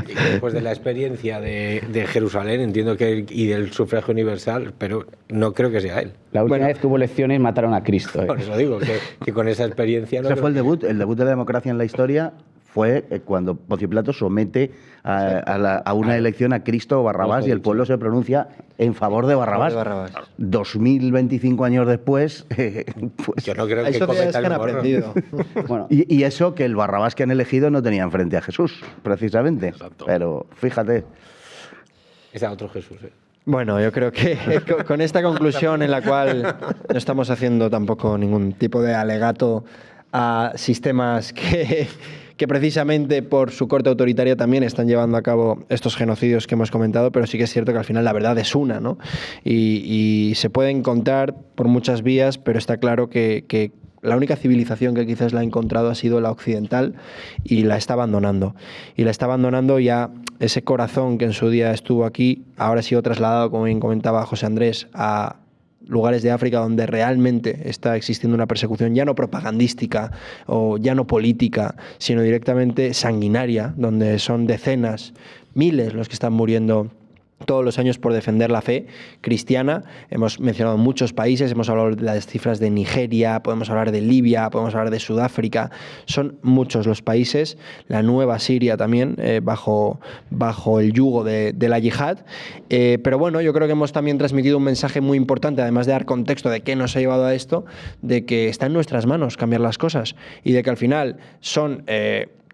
Y después de la experiencia de Jerusalén, entiendo que y del sufragio universal, pero no creo que sea él. La última vez que hubo elecciones mataron a Cristo. Por eso digo, que con esa experiencia... Ese fue el debut de la democracia en la historia. Fue cuando Poncio Pilato somete a una elección a Cristo o Barrabás y el pueblo se pronuncia en favor de Barrabás. 2025 años después, pues yo no creo que cometa el aprendido. Bueno, y eso que el Barrabás que han elegido no tenía enfrente a Jesús, precisamente. Exacto. Pero fíjate. Es a otro Jesús, ¿eh? Bueno, yo creo que con esta conclusión en la cual no estamos haciendo tampoco ningún tipo de alegato a sistemas que precisamente por su corte autoritaria también están llevando a cabo estos genocidios que hemos comentado, pero sí que es cierto que al final la verdad es una, ¿no? Y se puede encontrar por muchas vías, pero está claro que la única civilización que quizás la ha encontrado ha sido la occidental y la está abandonando. Y la está abandonando ya ese corazón que en su día estuvo aquí, ahora ha sido trasladado, como bien comentaba José Andrés, a lugares de África donde realmente está existiendo una persecución ya no propagandística o ya no política, sino directamente sanguinaria, donde son decenas, miles los que están muriendo todos los años por defender la fe cristiana. Hemos mencionado muchos países, hemos hablado de las cifras de Nigeria, podemos hablar de Libia, podemos hablar de Sudáfrica, son muchos los países, la nueva Siria también, bajo el yugo de la yihad, pero bueno, yo creo que hemos también transmitido un mensaje muy importante, además de dar contexto de qué nos ha llevado a esto, de que está en nuestras manos cambiar las cosas y de que al final son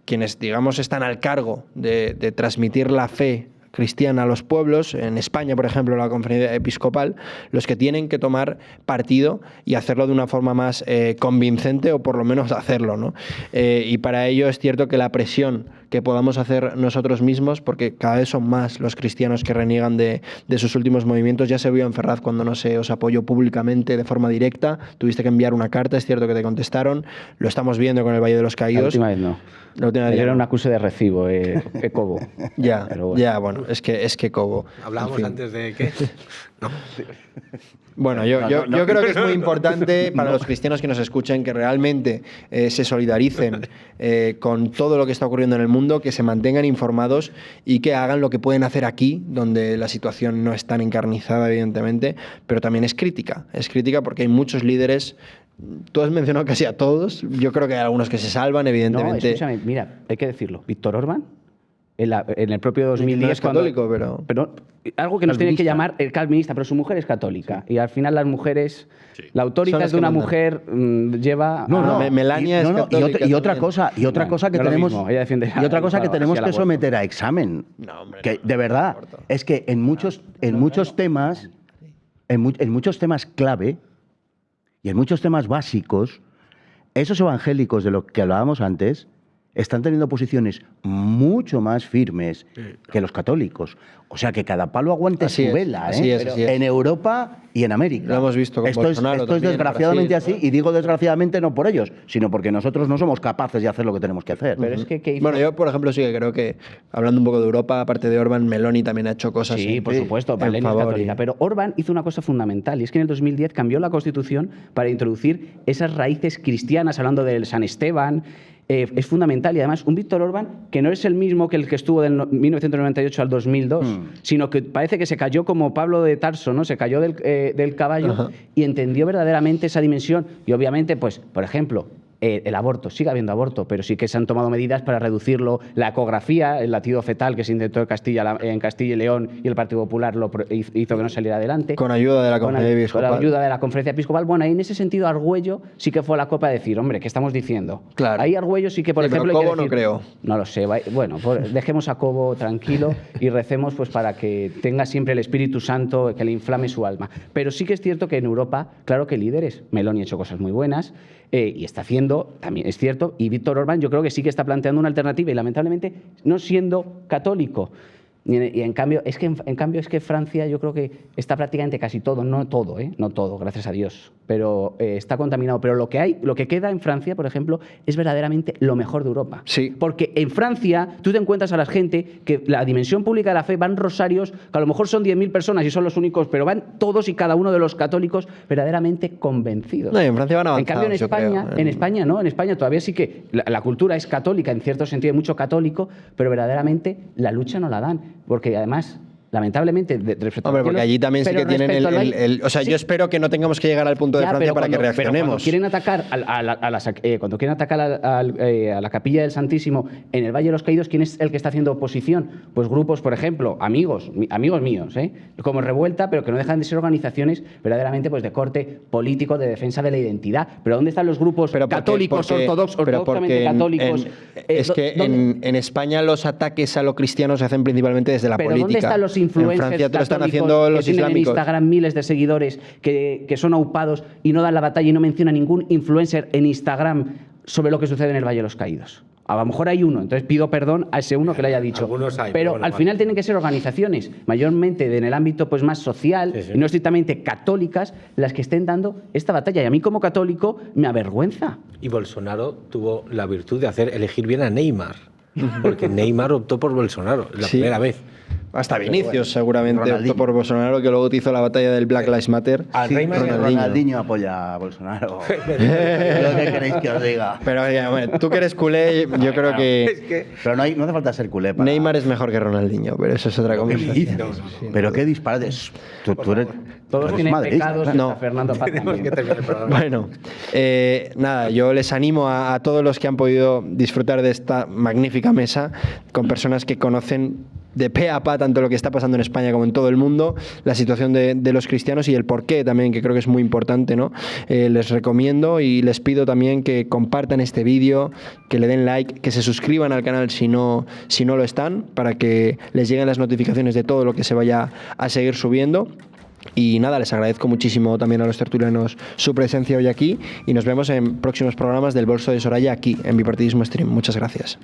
quienes, digamos, están al cargo de transmitir la fe cristiana a los pueblos, en España, por ejemplo, la conferencia episcopal, los que tienen que tomar partido y hacerlo de una forma más convincente, o por lo menos hacerlo, ¿no? Y para ello es cierto que la presión que podamos hacer nosotros mismos, porque cada vez son más los cristianos que reniegan de sus últimos movimientos. Ya se vio en Ferraz cuando no se os apoyó públicamente de forma directa, tuviste que enviar una carta, es cierto que te contestaron, lo estamos viendo con el Valle de los Caídos. La última vez no. La última vez era un acuse de recibo, Cobo. Ya, bueno. ya, bueno, es que Cobo. Hablábamos antes de qué. No. Bueno, yo creo que es muy importante para los cristianos que nos escuchen que realmente se solidaricen con todo lo que está ocurriendo en el mundo, que se mantengan informados y que hagan lo que pueden hacer aquí, donde la situación no es tan encarnizada, evidentemente, pero también es crítica porque hay muchos líderes. Tú has mencionado casi a todos. Yo creo que hay algunos que se salvan, evidentemente. No, escúchame, mira, hay que decirlo. Víctor Orbán, en el propio 2010... No es católico, pero algo que nos tiene que llamar el calvinista, pero su mujer es católica. Y al final las mujeres... Sí. La autoridad de una mujer lleva... Melania es católica. Y otra cosa que tenemos... Y otra cosa que tenemos que someter a examen. No, hombre, que de verdad, es que en muchos temas clave... Y en muchos temas básicos, esos evangélicos de lo que hablábamos antes están teniendo posiciones mucho más firmes que los católicos. O sea, que cada palo aguante su vela, así es. En Europa y en América. Lo hemos visto con Bolsonaro esto es desgraciadamente así, y digo desgraciadamente no por ellos, sino porque nosotros no somos capaces de hacer lo que tenemos que hacer. Pero es que bueno, yo, por ejemplo, sí que creo que, hablando un poco de Europa, aparte de Orbán, Meloni también ha hecho cosas. Sí, por supuesto, Meloni es católica. Pero Orbán hizo una cosa fundamental, y es que en el 2010 cambió la Constitución para introducir esas raíces cristianas, hablando del San Esteban. Es fundamental, y además un Víctor Orbán que no es el mismo que el que estuvo del 1998 al 2002, sino que parece que se cayó como Pablo de Tarso, ¿no? Se cayó del caballo y entendió verdaderamente esa dimensión. Y obviamente, pues, por ejemplo, el aborto, sigue habiendo aborto, pero sí que se han tomado medidas para reducirlo. La ecografía, el latido fetal que se intentó en Castilla y León, y el Partido Popular hizo que no saliera adelante. Con ayuda de la Conferencia Episcopal. Con ayuda de la Conferencia Episcopal. Bueno, ahí en ese sentido Argüello sí que fue a la copa de decir, hombre, ¿qué estamos diciendo? Claro. Ahí Argüello sí que, por ejemplo... Pero Cobo hay que decir, no creo. No lo sé. Bueno, pues dejemos a Cobo tranquilo y recemos pues para que tenga siempre el Espíritu Santo, que le inflame su alma. Pero sí que es cierto que en Europa, claro que líderes. Meloni ha hecho cosas muy buenas, y está haciendo, también es cierto, y Víctor Orbán yo creo que sí que está planteando una alternativa, y lamentablemente no siendo católico. Y en cambio es que Francia yo creo que está prácticamente casi todo, no todo, gracias a Dios, pero está contaminado. Pero lo que queda en Francia, por ejemplo, es verdaderamente lo mejor de Europa. Sí. Porque en Francia tú te encuentras a la gente que la dimensión pública de la fe van rosarios, que a lo mejor son 10.000 personas y son los únicos, pero van todos y cada uno de los católicos verdaderamente convencidos. No, en Francia van avanzados, en cambio en España no, en España todavía sí que la cultura es católica, en cierto sentido hay mucho católico, pero verdaderamente la lucha no la dan. Porque además, lamentablemente, respecto Hombre, porque allí también sí que tienen o sea, sí. Yo espero que no tengamos que llegar al punto de Francia para que reaccionemos. Pero cuando quieren atacar a la capilla del Santísimo en el Valle de los Caídos, ¿quién es el que está haciendo oposición? Pues grupos, por ejemplo, amigos míos, como Revuelta, pero que no dejan de ser organizaciones verdaderamente pues de corte político, de defensa de la identidad. Pero ¿dónde están los grupos católicos, ortodoxamente católicos? Es que en España los ataques a los cristianos se hacen principalmente desde la política. ¿Dónde están los influencers en Francia te lo están haciendo los que tienen islámicos? En Instagram miles de seguidores que son aupados y no dan la batalla, y no menciona ningún influencer en Instagram sobre lo que sucede en el Valle de los Caídos? A lo mejor hay uno, entonces pido perdón a ese uno que lo haya dicho. Algunos hay, pero al final tienen que ser organizaciones, mayormente en el ámbito pues más social, y no estrictamente católicas, las que estén dando esta batalla. Y a mí como católico me avergüenza. Y Bolsonaro tuvo la virtud de elegir bien a Neymar, porque Neymar optó por Bolsonaro la primera vez. Hasta Vinicius seguramente optó por Bolsonaro, que luego hizo la batalla del Black Lives Matter. Ronaldinho apoya a Bolsonaro. Lo que queréis que os diga. Pero bueno, tú que eres culé, yo creo que... Pero no hace falta ser culé para... Neymar es mejor que Ronaldinho, pero eso es otra conversación. Pero qué disparates. Tú eres... Todos tienen pecados, no. Fernando Paz también. Bueno, nada, yo les animo a todos los que han podido disfrutar de esta magnífica mesa con personas que conocen de pe a pa tanto lo que está pasando en España como en todo el mundo, la situación de los cristianos y el porqué también, que creo que es muy importante, ¿no? Les recomiendo y les pido también que compartan este vídeo, que le den like, que se suscriban al canal si no lo están, para que les lleguen las notificaciones de todo lo que se vaya a seguir subiendo. Y nada, les agradezco muchísimo también a los tertulianos su presencia hoy aquí y nos vemos en próximos programas del Bolso de Soraya aquí en Bipartidismo Stream. Muchas gracias.